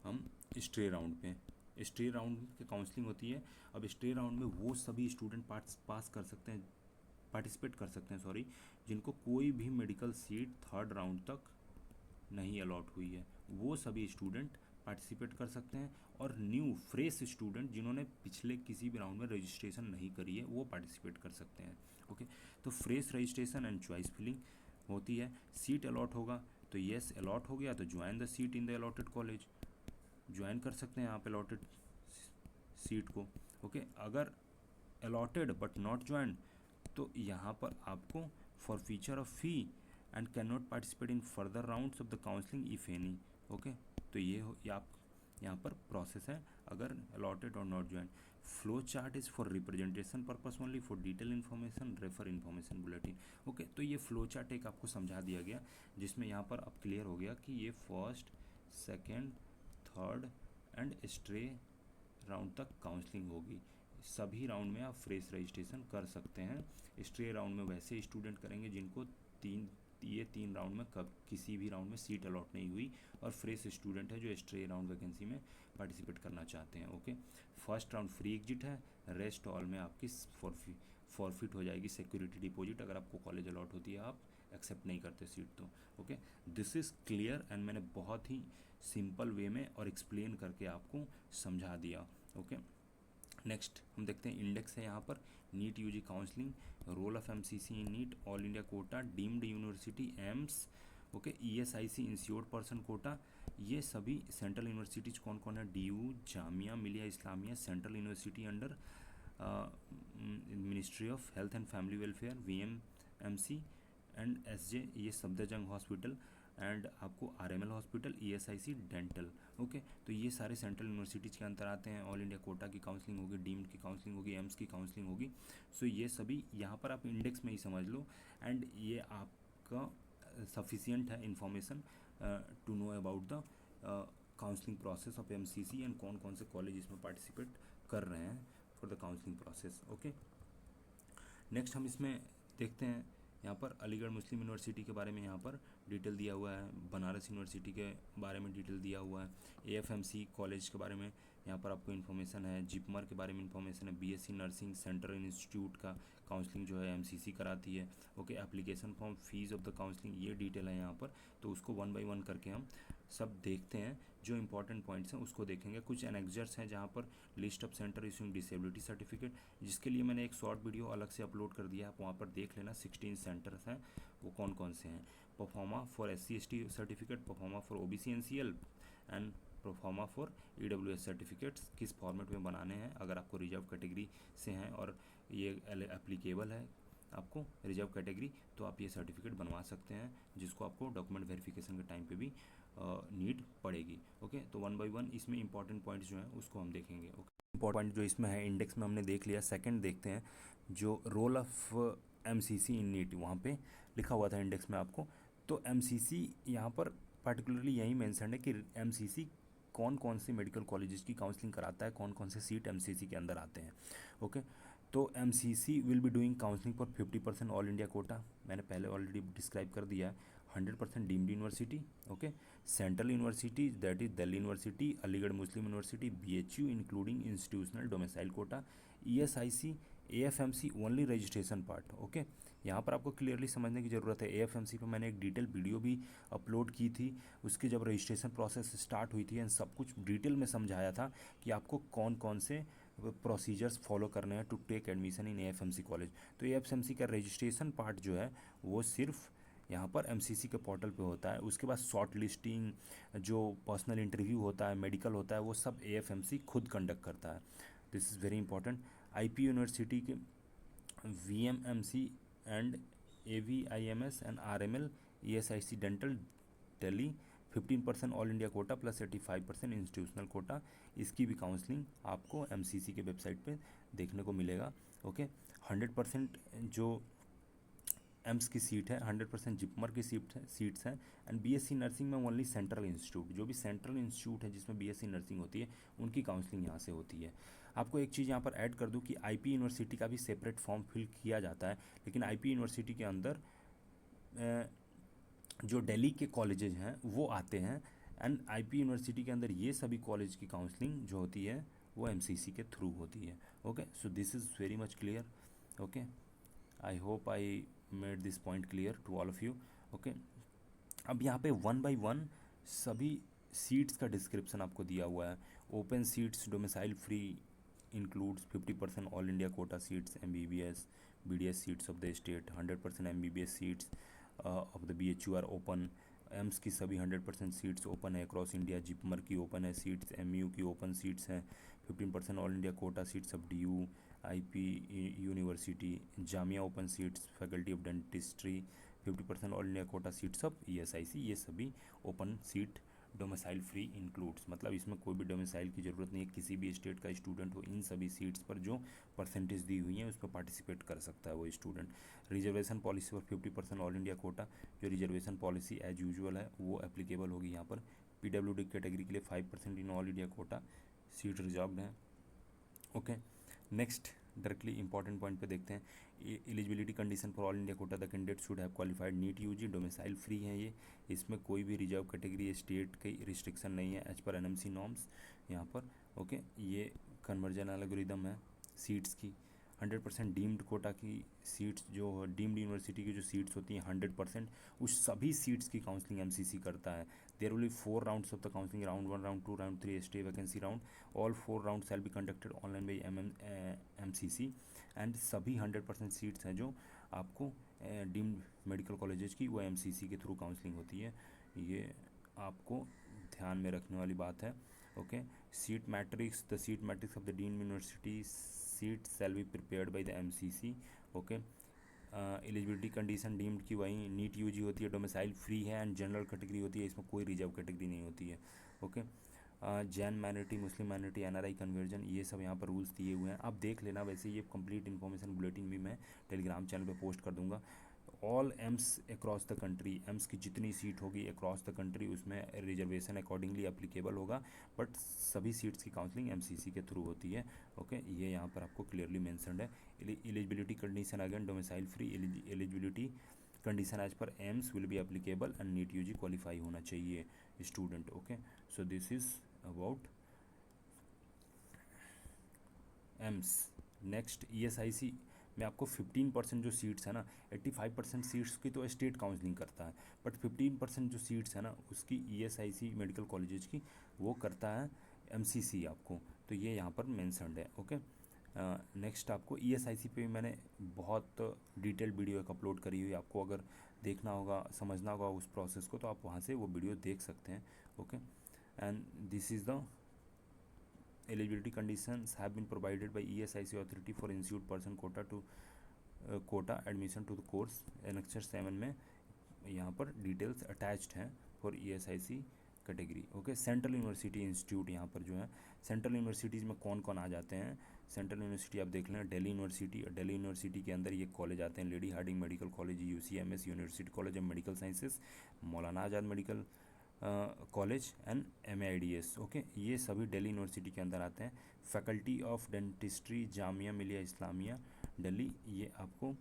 हम स्टे राउंड पे। स्टे राउंड की काउंसलिंग होती है। अब स्टे राउंड में वो सभी स्टूडेंट पार्टिसिपेट कर सकते हैं जिनको कोई भी मेडिकल सीट थर्ड राउंड तक नहीं अलॉट हुई है, वो सभी स्टूडेंट पार्टिसिपेट कर सकते हैं। और न्यू फ्रेश स्टूडेंट जिन्होंने पिछले किसी भी राउंड में रजिस्ट्रेशन नहीं करी है वो पार्टिसिपेट कर सकते हैं ओके। तो fresh registration and choice filling होती है। सीट अलॉट होगा तो येस अलॉट हो गया तो join the seat in the allotted college, join कर सकते हैं आप अलॉटेड सीट को ओके। अगर अलॉटेड बट नॉट ज्वाइन तो यहाँ पर आपको for feature of fee and can not participate in further rounds of the counselling if any. Okay, तो ये आप यहाँ पर प्रोसेस है अगर अलॉटेड और not join. Flow chart is for representation purpose only, for detail information refer information bulletin. Okay, तो ये फ्लो चार्ट एक आपको समझा दिया गया, जिसमें यहाँ पर अब क्लियर हो गया कि ये first, second, third and stray round तक काउंसलिंग होगी। सभी राउंड में आप फ्रेश रजिस्ट्रेशन कर सकते हैं। स्ट्रे राउंड में वैसे स्टूडेंट करेंगे जिनको ये तीन राउंड में कब किसी भी राउंड में सीट अलॉट नहीं हुई, और फ्रेश स्टूडेंट है जो स्ट्रे राउंड वैकेंसी में पार्टिसिपेट करना चाहते हैं। Okay, first round free exit है, रेस्ट ऑल में आपकी फॉरफिट हो जाएगी सिक्योरिटी डिपॉजिट अगर आपको कॉलेज अलॉट होती है, आप एक्सेप्ट नहीं करते सीट तो। Okay, this is clear and मैंने बहुत ही सिंपल वे में और एक्सप्लेन करके आपको समझा दिया। ओके, नेक्स्ट हम देखते हैं इंडेक्स है यहाँ पर NEET UG counselling, role of MCC in NEET, all India quota, deemed university, AIIMS, okay, ESIC insured person quota. ये सभी सेंट्रल यूनिवर्सिटीज कौन कौन है? DU, Jamia Millia Islamia, central university under ministry of health and family welfare, VMMC and SJ, ये सफदरजंग हॉस्पिटल एंड आपको RML hospital, ESIC dental. Okay, तो ये सारे सेंट्रल यूनिवर्सिटीज़ के अंतर आते हैं। ऑल इंडिया कोटा की काउंसलिंग होगी, डीम्ड की काउंसलिंग होगी, एम्स की काउंसलिंग होगी। सो ये सभी यहाँ पर आप इंडेक्स में ही समझ लो, एंड ये आपका सफिशियंट है information to know about the counselling process of MCC and कौन कौन से कॉलेज इसमें पार्टिसिपेट कर रहे हैं for the counselling process. Okay, next हम इसमें देखते हैं यहाँ पर अलीगढ़ मुस्लिम यूनिवर्सिटी के बारे में यहाँ पर डिटेल दिया हुआ है, बनारस यूनिवर्सिटी के बारे में डिटेल दिया हुआ है, एएफएमसी कॉलेज के बारे में यहाँ पर आपको इन्फॉर्मेशन है, जिपमर के बारे में इन्फॉर्मेशन है, बीएससी नर्सिंग सेंट्रल इंस्टीट्यूट का काउंसलिंग जो है एमसीसी कराती है। Okay, application form, fees of the counselling, ये डिटेल है यहाँ पर, तो उसको वन बाय वन करके हम सब देखते हैं। जो इंपॉर्टेंट पॉइंट्स हैं उसको देखेंगे। कुछ एनेक्जर्स हैं जहाँ पर list of centre issuing disability certificate, जिसके लिए मैंने एक शॉर्ट वीडियो अलग से अपलोड कर दिया है, आप वहाँ पर देख लेना। 16 सेंटर्स हैं, वो कौन कौन से हैं। Pro forma for SC/ST certificate, pro forma for OBC NCL and pro forma for EWS certificates किस फॉर्मेट में बनाने हैं। अगर आपको रिजर्व कैटेगरी से हैं और ये एप्लीकेबल है आपको रिजर्व कैटेगरी, तो आप ये सर्टिफिकेट बनवा सकते हैं, जिसको आपको डॉक्यूमेंट वेरिफिकेशन के टाइम पे भी नीड पड़ेगी। ओके, तो वन बाय वन इसमें इंपॉर्टेंट पॉइंट्स जो हैं उसको हम देखेंगे। ओके, इंपॉर्टेंट पॉइंट जो इसमें है इंडेक्स में हमने देख लिया। सेकंड देखते हैं जो role of MCC in NEET, वहाँ पे लिखा हुआ था इंडेक्स में आपको। तो एमसीसी यहाँ पर पर्टिकुलरली यही मेंशन है कि एमसीसी कौन कौन से मेडिकल कॉलेजेस की काउंसलिंग कराता है, कौन कौन से सीट एमसीसी के अंदर आते हैं। ओके, तो MCC will be doing counselling for 50% all India quota, मैंने पहले ऑलरेडी डिस्क्राइब कर दिया है। 100% deemed university, okay, central university that is Delhi university, Aligarh Muslim university, BHU including institutional domicile quota, ESIC, AFMC only registration part. Okay, यहाँ पर आपको क्लियरली समझने की ज़रूरत है। AFMC पे मैंने एक डिटेल वीडियो भी अपलोड की थी, उसकी जब रजिस्ट्रेशन प्रोसेस स्टार्ट हुई थी एंड सब कुछ डिटेल में समझाया था कि आपको कौन कौन से प्रोसीजर्स फॉलो करने हैं to take admission in AFMC college. तो AFMC का रजिस्ट्रेशन पार्ट जो है वो सिर्फ यहाँ पर एमसीसी के पोर्टल पे होता है। उसके बाद शॉर्ट लिस्टिंग, जो पर्सनल इंटरव्यू होता है, मेडिकल होता है, वो सब AFMC खुद कंडक्ट करता है। This is very important. IP university के VMMC and AVIMS and RML, ESIC dental Delhi 15% all India quota plus 85% institutional quota, इसकी भी काउंसलिंग आपको एमसीसी के वेबसाइट पे देखने को मिलेगा। ओके, 100% जो एम्स की सीट है, 100% जिपमर की सीट्स हैं एंड BSc नर्सिंग में ओनली सेंट्रल इंस्टीट्यूट, जो भी सेंट्रल इंस्टीट्यूट है जिसमें BSc नर्सिंग होती है, उनकी काउंसलिंग यहाँ से होती है। आपको एक चीज़ यहाँ पर ऐड कर दूँ कि IP यूनिवर्सिटी का भी सेपरेट फॉर्म फिल किया जाता है, लेकिन IP यूनिवर्सिटी के अंदर जो दिल्ली के कॉलेजेज हैं वो आते हैं, एंड IP यूनिवर्सिटी के अंदर ये सभी कॉलेज की काउंसलिंग जो होती है वो MCC के थ्रू होती है। Okay, so this is very much clear. Okay, I hope I made this point clear to all of you. Okay, अब यहाँ पे वन बाय वन सभी सीट्स का डिस्क्रिप्शन आपको दिया हुआ है। Open seats domicile free includes 50% all India quota seats, MBBS BDS seats of the state, 100% MBBS seats of the BHU are open. AIIMS की सभी 100% सीट्स ओपन है अक्रॉस इंडिया। जिपमर की ओपन है सीट्स, MU की ओपन सीट्स हैं। 15% all India quota seats of DU, IP university, Jamia open seats, faculty of dentistry 50% all India quota seats of ESIC, ये सभी open seat domicile free includes, मतलब इसमें कोई भी डोमिसाइल की ज़रूरत नहीं है, किसी भी स्टेट का स्टूडेंट हो इन सभी सीट्स पर जो परसेंटेज दी हुई है उस पर पार्टिसिपेट कर सकता है वो student. Reservation policy for 50% all India Kota, जो रिजर्वेशन पॉलिसी एज यूजुअल है वो एप्लीकेबल होगी यहाँ पर। PWD कैटेगरी के लिए 5% in all India quota seat reserved है। Okay, next directly important point पे देखते हैं। Eligibility condition for all India quota, the candidate should have qualified NEET UG, domicile free है ये, इसमें कोई भी रिजर्व कैटेगरी स्टेट की रिस्ट्रिक्शन नहीं है एज पर NMC नॉर्म्स यहाँ पर। ओके, ये कन्वर्जन एल्गोरिदम है सीट्स की। 100% डीम्ड कोटा की सीट्स, जो डीम्ड यूनिवर्सिटी की जो सीट्स होती हैं 100%, उस सभी सीट्स की काउंसलिंग MCC करता है। There will be 4 rounds of the counselling, round 1, round 2, round 3, stray vacancy round. All 4 round shall be conducted online by MCC and सभी 100% सीट्स हैं जो आपको डीम्ड मेडिकल कॉलेजेस की वो MCC के थ्रू काउंसलिंग होती है, ये आपको ध्यान में रखने वाली बात है। Okay, seat matrix, the seat matrix of the deemed university seat shall be prepared by the MCC। Okay, eligibility condition deemed की वही नीट यूजी होती है, डोमिसाइल फ्री है एंड जनरल कैटेगरी होती है, इसमें कोई रिजर्व कैटेगरी नहीं होती है। ओके, जैन माइनॉरिटी, मुस्लिम माइनॉरिटी, NRI कन्वर्जन, ये सब यहाँ पर रूल्स दिए हुए हैं, आप देख लेना। वैसे ये कंप्लीट इन्फॉर्मेशन बुलेटिन भी मैं टेलीग्राम चैनल पे पोस्ट कर दूंगा। All AIIMS across the country, AIIMS की जितनी सीट होगी अक्रॉस द कंट्री उसमें रिजर्वेशन अकॉर्डिंगली अप्लीकेबल होगा, बट सभी सीट्स की काउंसलिंग MCC के थ्रू होती है। ओके, ये यहाँ पर आपको क्लियरली मेंशन्ड है। Eligibility condition again domicile free, eligibility condition as per AIIMS will be applicable and NEET UG qualify होना चाहिए student. Okay, so this is about AIIMS. Next ESIC में आपको 15% जो सीट्स है ना, 85% सीट्स की तो स्टेट काउंसलिंग करता है, बट 15% जो सीट्स है ना उसकी ESIC मेडिकल कॉलेजेस की वो करता है MCC आपको, तो ये यहाँ पर मेंशन्ड है। ओके, नेक्स्ट आपको ESIC पे मैंने बहुत डिटेल वीडियो एक अपलोड करी हुई, आपको अगर देखना होगा, समझना होगा उस प्रोसेस को, तो आप वहाँ से वो वीडियो देख सकते हैं। Okay, and this is the eligibility conditions have been provided by ESIC authority for institute person quota admission to the course। Annexure 7 में यहाँ पर डिटेल्स अटैच्ड हैं for ESIC category. Okay, central university institute यहाँ पर जो है, सेंट्रल यूनिवर्सिटीज़ में कौन कौन आ जाते हैं। सेंट्रल यूनिवर्सिटी आप देख लें, दिल्ली यूनिवर्सिटी, दिल्ली यूनिवर्सिटी के अंदर ये कॉलेज आते हैं, lady Hardinge medical college, UCMS university college of medical sciences, Maulana Azad medical college and MIDS। Okay, ये सभी दिल्ली यूनिवर्सिटी के अंदर आते हैं। Faculty of dentistry, Jamia Millia Islamia Delhi, ये आपको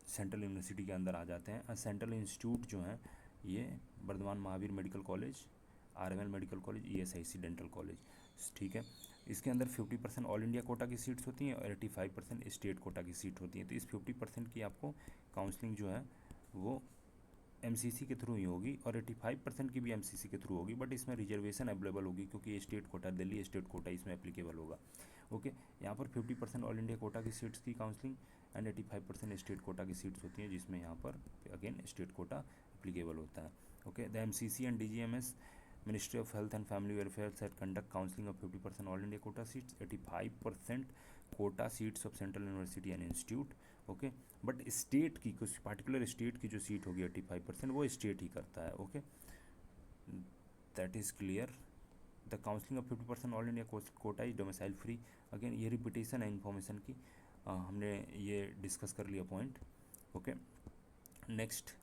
सेंट्रल यूनिवर्सिटी के अंदर आ जाते हैं। सेंट्रल इंस्टीट्यूट जो हैं ये Vardhman Mahavir medical college, RML medical college, ESIC dental college, ठीक है। इसके अंदर 50% ऑल इंडिया कोटा की सीट्स होती हैं और 85% स्टेट कोटा की सीट होती हैं। तो इस 50% की आपको काउंसलिंग जो है वो MCC के थ्रू ही होगी और 85% की भी MCC के थ्रू होगी, बट इसमें रिजर्वेशन अवेलेबल होगी क्योंकि ये state quota, Delhi state quota इसमें एप्लीकेबल होगा। ओके, यहाँ पर 50% ऑल इंडिया कोटा की सीट्स की काउंसलिंग एंड 85% स्टेट कोटा की सीट्स होती हैं, जिसमें यहाँ पर अगेन स्टेट कोटा एप्लीकेबल होता है। Okay, the MCC and DGMS ministry of health and family welfare set conduct counselling of 50% all India quota seats, 85% Kota seats of central university and institute. Okay, but state की कुछ पार्टिकुलर स्टेट की जो सीट होगी 85% वो स्टेट ही करता है। Okay, that is clear. The counselling of 50% all India Kota is domicile free. Again ये रिपीटेशन है इन्फॉर्मेशन की, हमने ये डिस्कस कर लिया point. Okay, next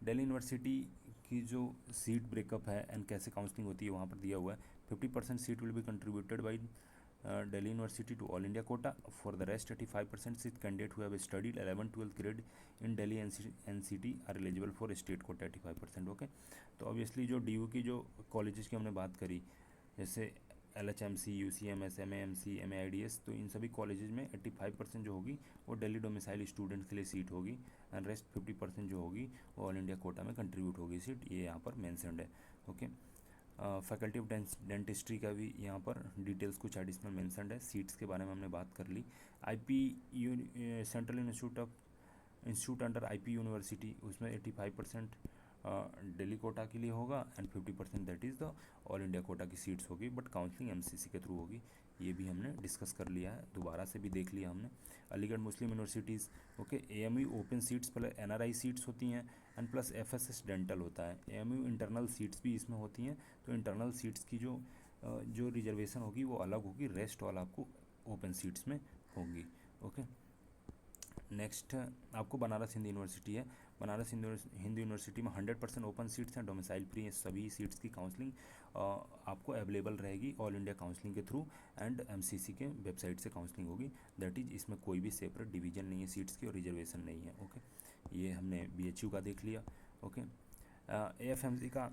Delhi university की जो सीट ब्रेकअप है एंड कैसे काउंसलिंग होती है वहाँ पर दिया हुआ है। 50% seat will be contributed by Delhi University to all India quota. For the rest 85% seat candidate who have studied 11th 12th grade in Delhi NCT are eligible for state quota 85%। Okay, तो ऑब्वियसली जो DU की जो कॉलेजेस की हमने बात करी, जैसे LHMC, UCMS, MAMC, MIDS, तो इन सभी कॉलेजेस में 85% जो होगी वो दिल्ली डोमिसाइल स्टूडेंट्स के लिए सीट होगी एंड रेस्ट 50% जो होगी वो ऑल इंडिया कोटा में कंट्रीब्यूट होगी सीट, ये यहाँ पर मेंशन्ड है। ओके, फैकल्टी ऑफ डेंटिस्ट्री का भी यहाँ पर डिटेल्स कुछ एडिशनल मेंशन्ड है। सीट्स के बारे में हमने बात कर ली। Central institute under IP university, उसमें 85% दिल्ली कोटा के लिए होगा and 50% that is the all India quota की सीट्स होगी, बट काउंसलिंग एमसीसी के थ्रू होगी। ये भी हमने डिस्कस कर लिया है, दोबारा से भी देख लिया हमने। Aligarh Muslim universities, okay, AMU open seats plus NRI seats होती हैं एंड प्लस एफएसएस डेंटल होता है। एएमयू इंटरनल सीट्स भी इसमें होती हैं, तो इंटरनल सीट्स की जो रिजर्वेशन होगी वो अलग होगी, रेस्ट वाला आपको ओपन सीट्स में होगी। ओके, नेक्स्ट आपको बनारस हिंदू यूनिवर्सिटी है। बनारस हिंदू यूनिवर्सिटी में 100% ओपन सीट्स हैं, डोमिसाइल फ्री हैं, सभी सीट्स की काउंसलिंग आपको अवेलेबल रहेगी ऑल इंडिया काउंसलिंग के थ्रू एंड एमसीसी के वेबसाइट से काउंसलिंग होगी। दैट इज़ इसमें कोई भी सेपरेट डिवीजन नहीं है सीट्स की और रिजर्वेशन नहीं है। ओके, ये हमने बीएचयू का देख लिया। ओके, एएफएमसी का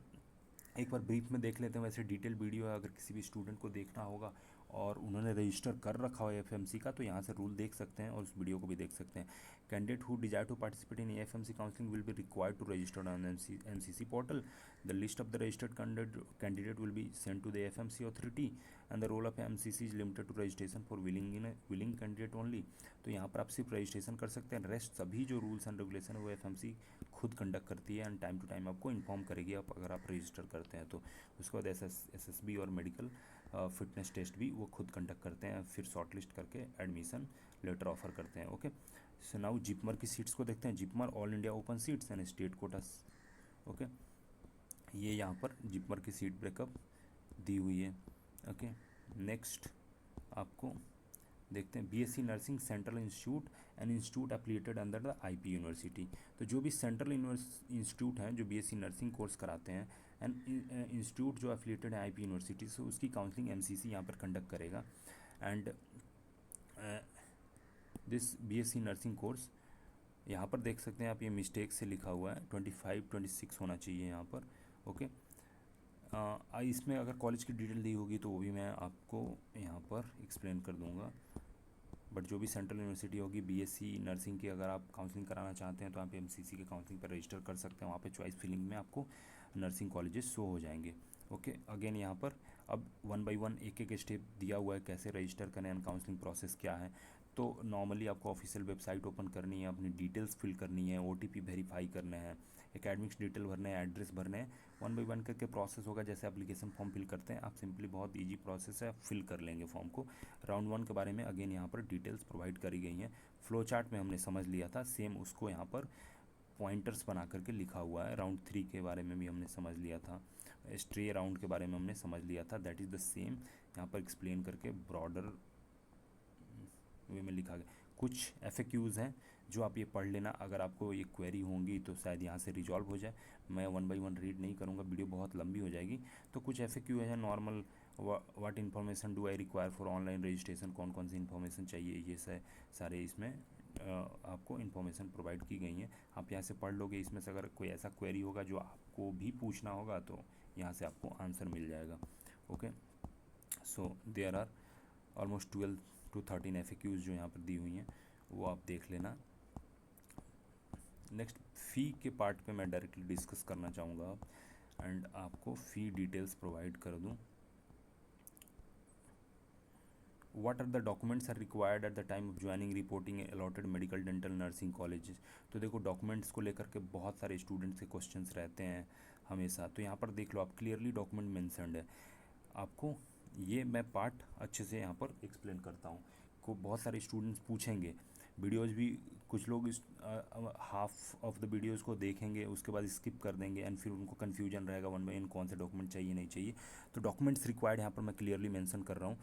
एक बार ब्रीफ में देख लेते हैं। वैसे डिटेल वीडियो है, अगर किसी भी स्टूडेंट को देखना होगा और उन्होंने रजिस्टर कर रखा हो एएफएमसी का, तो यहाँ से रूल देख सकते हैं और उस वीडियो को भी देख सकते हैं। Candidate who desire to participate in AFMC counselling will be required to register on MCC portal. The list of the registered candidate will be send to the AFMC authority and the role of MCC is limited to registration for willing candidate only. तो यहाँ पर आप सिर्फ रजिस्ट्रेशन कर सकते हैं, रेस्ट सभी जो रूल्स एंड रेगुलेशन है वो एएफएमसी खुद कंडक्ट करती है एंड टाइम टू टाइम आपको इन्फॉर्म करेगी आप अगर आप रजिस्टर करते हैं तो। उसके बाद एसएसबी और मेडिकल फिटनेस टेस्ट भी वो खुद कंडक्ट करते हैं, फिर शॉर्ट लिस्ट करके एडमिशन लेटर ऑफर करते हैं। ओके, सो नाउ जिपमर की सीट्स को देखते हैं। JIPMER all India open seats and state quotas. Okay, ये यहाँ पर जिपमर की सीट ब्रेकअप दी हुई है। ओके, नेक्स्ट आपको देखते हैं BSc nursing central institute and institute affiliated under the IP university. तो जो भी सेंट्रल इंस्टीट्यूट हैं जो बीएससी नर्सिंग कोर्स कराते हैं एंड इंस्टीट्यूट जो एफिलिएटेड है आईपी यूनिवर्सिटी से, उसकी काउंसलिंग एमसीसी यहाँ पर कंडक्ट करेगा। And this BSc nursing course यहाँ पर देख सकते हैं आप, ये मिस्टेक से लिखा हुआ है 25-26 होना चाहिए यहाँ पर। ओके, इसमें अगर कॉलेज की डिटेल दी होगी तो वो भी मैं आपको यहाँ पर एक्सप्लेन कर दूँगा, बट जो भी सेंट्रल यूनिवर्सिटी होगी बीएससी नर्सिंग की अगर आप काउंसलिंग कराना चाहते हैं तो आप एमसीसी के काउंसलिंग पर रजिस्टर कर सकते हैं। वहाँ पे चॉइस फिलिंग में आपको नर्सिंग कॉलेजेस शो हो जाएंगे। ओके, अगेन यहाँ पर अब 1 बाय 1 एक एक स्टेप दिया हुआ है कैसे रजिस्टर करें एंड काउंसलिंग प्रोसेस क्या है। तो नॉर्मली आपको ऑफिशियल वेबसाइट ओपन करनी है, अपनी डिटेल्स फिल करनी है, ओटीपी वेरीफाई करना है, एकेडमिक्स डिटेल भरने हैं, एड्रेस भरने हैं। 1 बाय 1 करके प्रोसेस होगा, जैसे एप्लीकेशन फॉर्म फिल करते हैं आप सिंपली, बहुत ईजी प्रोसेस है, फिल कर लेंगे फॉर्म को। राउंड 1 के बारे में अगेन यहाँ पर डिटेल्स प्रोवाइड करी गई हैं, फ्लो चार्ट में हमने समझ लिया था, सेम उसको यहाँ पर पॉइंटर्स बना करके लिखा हुआ है। राउंड 3 के बारे में भी हमने समझ लिया था, स्ट्रे राउंड के बारे में हमने समझ लिया था, दैट इज़ द सेम यहाँ पर एक्सप्लेन करके ब्रॉडर वे में लिखा गया। कुछ एफएक्यूज़ हैं जो आप ये पढ़ लेना, अगर आपको ये क्वेरी होंगी तो शायद यहाँ से रिजॉल्व हो जाए। मैं 1 बाय 1 रीड नहीं करूँगा, वीडियो बहुत लंबी हो जाएगी। तो कुछ एफएक्यू है normal, what information do I require for online registration, कौन कौन सी इन्फॉर्मेशन चाहिए, ये सारे इसमें आपको इन्फॉर्मेशन प्रोवाइड की गई हैं। आप यहाँ से पढ़ लोगे, इसमें से अगर कोई ऐसा क्वेरी होगा जो आपको भी पूछना होगा तो यहाँ से आपको आंसर मिल जाएगा। Okay, so there are almost 12 to 13 FAQs जो यहाँ पर दी हुई हैं, वो आप देख लेना। नेक्स्ट फ़ी के पार्ट पे मैं डायरेक्टली डिस्कस करना चाहूँगा एंड आपको फ़ी डिटेल्स प्रोवाइड कर दूँ। What are the documents are required at the time of joining reporting allotted medical dental nursing colleges। तो देखो डॉक्यूमेंट्स को लेकर के बहुत सारे स्टूडेंट्स के क्वेश्चंस रहते हैं हमेशा, तो यहाँ पर देख लो आप, क्लियरली डॉक्यूमेंट मेंशन्ड है। आपको ये मैं पार्ट अच्छे से यहाँ पर एक्सप्लेन करता हूँ, को बहुत सारे स्टूडेंट्स पूछेंगे। वीडियोस भी कुछ लोग हाफ ऑफ द वीडियोस को देखेंगे, उसके बाद स्किप कर देंगे एंड फिर उनको कन्फ्यूजन रहेगा 1 बाय 1 कौन से डॉक्यूमेंट चाहिए नहीं चाहिए। तो डॉक्यूमेंट्स रिक्वायर्ड यहाँ पर मैं क्लियरली मेंशन कर रहा हूँ।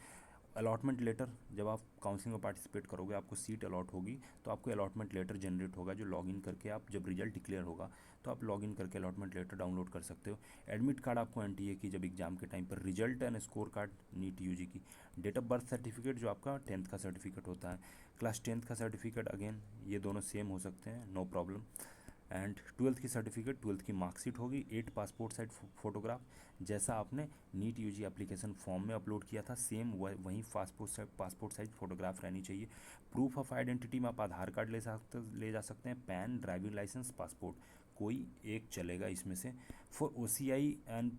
अलॉटमेंट लेटर, जब आप काउंसलिंग में पार्टिसिपेट करोगे, आपको सीट अलॉट होगी तो आपको अलॉटमेंट लेटर जनरेट होगा, जो लॉगिन करके आप जब रिजल्ट डिक्लेयर होगा तो आप लॉगिन करके अलॉटमेंट लेटर डाउनलोड कर सकते हो। एडमिट कार्ड आपको एनटीए की जब एग्जाम के टाइम पर, result and score card NEET UG की, डेट ऑफ बर्थ सर्टिफिकेट जो आपका 10th का सर्टिफिकेट होता है, क्लास 10th का सर्टिफिकेट, अगेन ये दोनों सेम हो सकते हैं, नो प्रॉब्लम। एंड 12th की सर्टिफिकेट, 12th की मार्कशीट होगी, 8 पासपोर्ट साइज फ़ोटोग्राफ, जैसा आपने नीट यूजी एप्लीकेशन फॉर्म में अपलोड किया था सेम वहीं पासपोर्ट साइज फ़ोटोग्राफ रहनी चाहिए। प्रूफ ऑफ आइडेंटिटी में आप आधार कार्ड ले जा सकते हैं, पैन, ड्राइविंग लाइसेंस, पासपोर्ट, कोई एक चलेगा इसमें से। For OCI and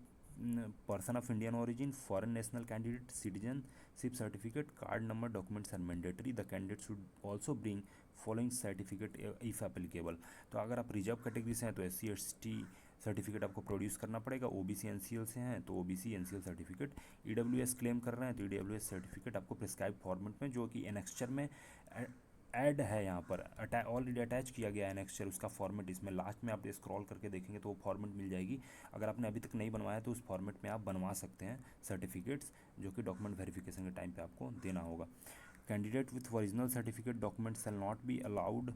person of Indian origin, foreign national candidate, citizenship certificate, card number, documents are mandatory. The candidate should also bring following certificate if applicable. तो अगर आप रिजर्व कैटेगरी से हैं तो SC ST सर्टिफिकेट आपको प्रोड्यूस करना पड़ेगा। ओबीसी एनसीएल से हैं तो OBC NCL certificate, EWS claim कर रहे हैं तो ईडब्ल्यूएस सर्टिफिकेट आपको प्रिस्क्राइब फॉर्मेट में, जो कि एनेक्स्चर में ऐड है, यहाँ पर ऑलरेडी अटैच किया गया है एनेक्स्चर, उसका फॉर्मेट इसमें लास्ट में आप स्क्रॉल करके देखेंगे तो वो फॉर्मेट मिल जाएगी। अगर आपने अभी तक नहीं बनवाया तो उस फॉर्मेट में आप बनवा सकते हैं सर्टिफिकेट्स, जो कि डॉक्यूमेंट वेरिफिकेशन के टाइम पे आपको देना होगा। Candidate with original certificate document shall not be allowed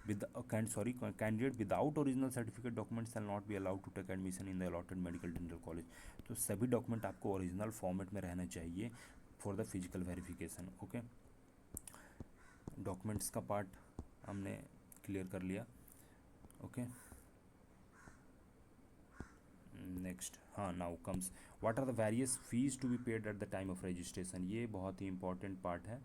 candidate without original certificate document shall not be allowed to take admission in the allotted medical dental college. तो सभी डॉक्यूमेंट आपको ओरिजिनल फॉर्मेट में रहना चाहिए for the physical verification. Okay, documents का पार्ट हमने क्लियर कर लिया। ओके, नेक्स्ट, हाँ, now comes what are the various fees to be paid at the time of registration. ये बहुत ही इंपॉर्टेंट पार्ट है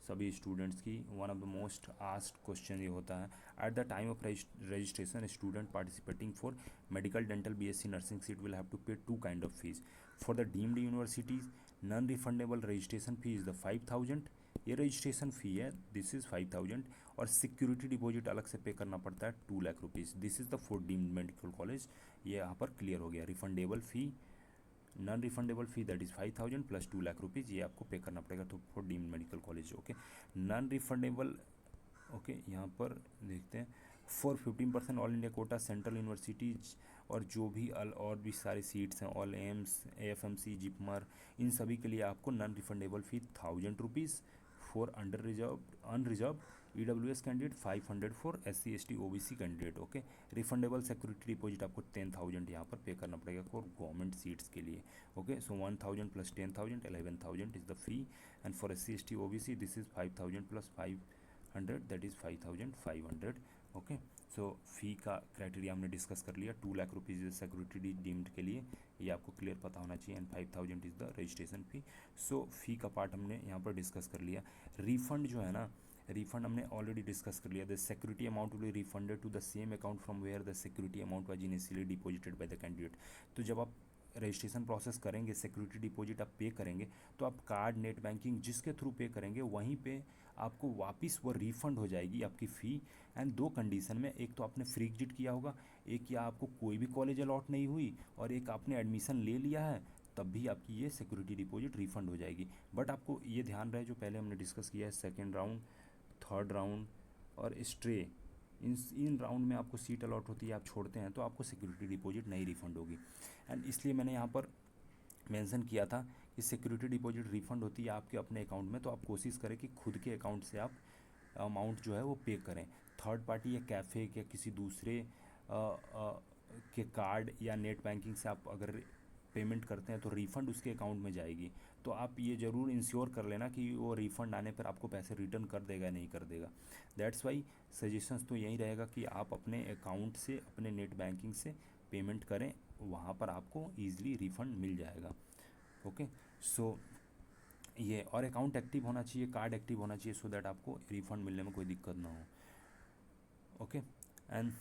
सभी स्टूडेंट्स की, one of the most asked question ये होता है। At the time of registration student participating for medical dental BSc nursing seat will have to pay two kind of fees. For the deemed universities non refundable registration fee is the 5000, ये रजिस्ट्रेशन फ़ी है, दिस इज़ 5000, और सिक्योरिटी डिपॉजिट अलग से पे करना पड़ता है 2 lakh rupees. This is the for deemed medical college. ये यहाँ पर क्लियर हो गया। Refundable fee, non refundable fee that is 5000 plus 2 lakh rupees, ये आपको पे करना पड़ेगा तो for deemed medical college. Okay, non refundable, okay, यहाँ पर देखते हैं for 15% all India Kota central universities, और जो भी और भी सारी सीट्स हैं, ऑल एम्स, एएफएमसी, जिपमर, इन सभी के लिए आपको non refundable fee 1000 rupees for under reserve unreserved EWS candidate, 500 for SC ST OBC candidate. Okay, refundable security deposit आपको 10,000 यहाँ पर पे करना पड़ेगा फॉर गवर्नमेंट सीट्स के लिए। Okay, so 1000 plus 10,000 11,000 is the fee, and for SC ST OBC this is 5000 plus 500 that is 5500। Okay, so fee का क्राइटेरिया हमने डिस्कस कर लिया। 2 लाख रुपीज़ सिक्योरिटी डीम्ड के लिए, ये आपको क्लियर पता होना चाहिए, and 5000 is the registration fee. So fee का पार्ट हमने यहाँ पर डिस्कस कर लिया। रिफ़ंड जो है ना, रिफंड हमने ऑलरेडी डिस्कस कर लिया। The security amount will be refunded to the same account from where the security amount was initially deposited by the candidate. तो जब आप रजिस्ट्रेशन प्रोसेस करेंगे, सिक्योरिटी डिपॉजिट आप पे करेंगे, तो आप कार्ड, नेट बैंकिंग जिसके थ्रू पे करेंगे वहीं पे आपको वापस वो रिफ़ंड हो जाएगी आपकी फ़ी। एंड दो कंडीशन में, एक तो आपने फ्री एग्जिट किया होगा, एक या आपको कोई भी कॉलेज अलॉट नहीं हुई, और एक आपने एडमिशन ले लिया है, तब भी आपकी ये सिक्योरिटी डिपॉजिट रिफ़ंड हो जाएगी। बट आपको ये ध्यान रहे, जो पहले हमने डिस्कस किया है, सेकेंड राउंड, थर्ड राउंड और स्ट्रे, इन राउंड में आपको सीट अलॉट होती है, आप छोड़ते हैं तो आपको सिक्योरिटी डिपॉजिट नहीं रिफ़ंड होगी। एंड इसलिए मैंने यहाँ पर मेंशन किया था कि सिक्योरिटी डिपॉजिट रिफ़ंड होती है आपके अपने अकाउंट में, तो आप कोशिश करें कि खुद के अकाउंट से आप अमाउंट जो है वो पे करें। थर्ड पार्टी या कैफ़े या किसी दूसरे के कार्ड या नेट बैंकिंग से आप अगर पेमेंट करते हैं तो रिफ़ंड उसके अकाउंट में जाएगी। तो आप ये ज़रूर इंश्योर कर लेना कि वो रिफ़ंड आने पर आपको पैसे रिटर्न कर देगा, नहीं कर देगा। दैट्स वाई सजेशंस तो यही रहेगा कि आप अपने अकाउंट से, अपने नेट बैंकिंग से पेमेंट करें, वहाँ पर आपको ईज़िली रिफ़ंड मिल जाएगा। ओके, सो ये, और अकाउंट एक्टिव होना चाहिए, कार्ड एक्टिव होना चाहिए, सो दैट आपको रिफ़ंड मिलने में कोई दिक्कत ना हो। Okay, and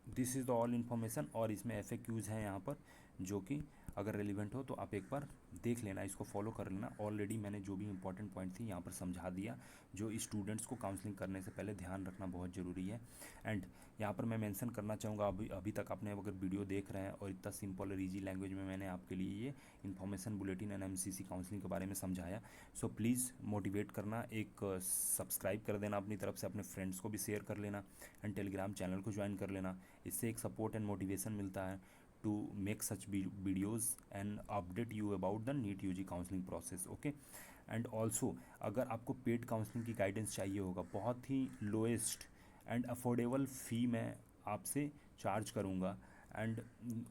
this is the all information. और इसमें FAQs हैं यहाँ पर, जो कि अगर रेलिवेंट हो तो आप एक बार देख लेना, इसको फॉलो कर लेना। ऑलरेडी मैंने जो भी इंपॉर्टेंट पॉइंट थी यहाँ पर समझा दिया, जो स्टूडेंट्स को काउंसलिंग करने से पहले ध्यान रखना बहुत ज़रूरी है। एंड यहाँ पर मैं मेंशन करना चाहूँगा, अभी तक आपने अगर वीडियो देख रहे हैं और इतना सिंपल और ईजी लैंग्वेज में मैंने आपके लिए ये information bulletin and MCC counselling के बारे में समझाया, सो प्लीज़ मोटिवेट करना, एक सब्सक्राइब कर देना अपनी तरफ से, अपने फ्रेंड्स को भी शेयर कर लेना, एंड टेलीग्राम चैनल को ज्वाइन कर लेना। इससे एक सपोर्ट एंड मोटिवेशन मिलता है to make such videos and update you about the NEET UG counselling process. Okay, and also अगर आपको पेड काउंसलिंग की गाइडेंस चाहिए होगा, बहुत ही लोएस्ट एंड अफोर्डेबल फ़ी मैं आपसे चार्ज करूँगा, एंड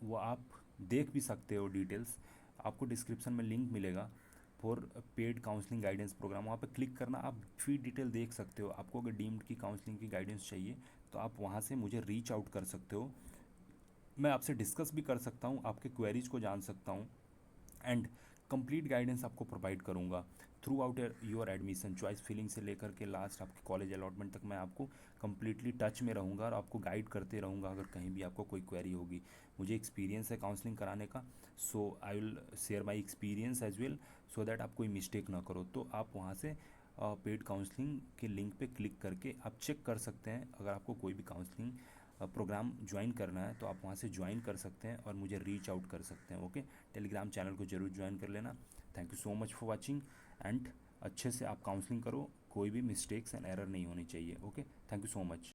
वो आप देख भी सकते हो डिटेल्स, आपको डिस्क्रिप्शन में लिंक मिलेगा for paid counselling guidance program, वहाँ पे क्लिक करना, आप फी डिटेल देख सकते हो। आपको अगर डीम्ड की काउंसलिंग की गाइडेंस चाहिए तो आप वहाँ से मुझे रीच आउट कर सकते हो, मैं आपसे डिस्कस भी कर सकता हूँ, आपके क्वेरीज को जान सकता हूँ, एंड कंप्लीट गाइडेंस आपको प्रोवाइड करूँगा throughout your admission, choice filling से लेकर के लास्ट आपके कॉलेज अलॉटमेंट तक मैं आपको कंप्लीटली टच में रहूँगा और आपको गाइड करते रहूँगा अगर कहीं भी आपको कोई क्वेरी होगी। मुझे एक्सपीरियंस है काउंसलिंग कराने का, so I will share my experience as well, so that आप कोई मिस्टेक ना करो। तो आप वहाँ से पेड काउंसलिंग के लिंक पे क्लिक करके आप चेक कर सकते हैं, अगर आपको कोई भी काउंसलिंग प्रोग्राम ज्वाइन करना है तो आप वहाँ से ज्वाइन कर सकते हैं और मुझे रीच आउट कर सकते हैं। ओके, टेलीग्राम चैनल को ज़रूर ज्वाइन कर लेना। Thank you so much for watching and अच्छे से आप काउंसलिंग करो, कोई भी मिस्टेक्स एंड एरर नहीं होनी चाहिए। Okay, thank you so much.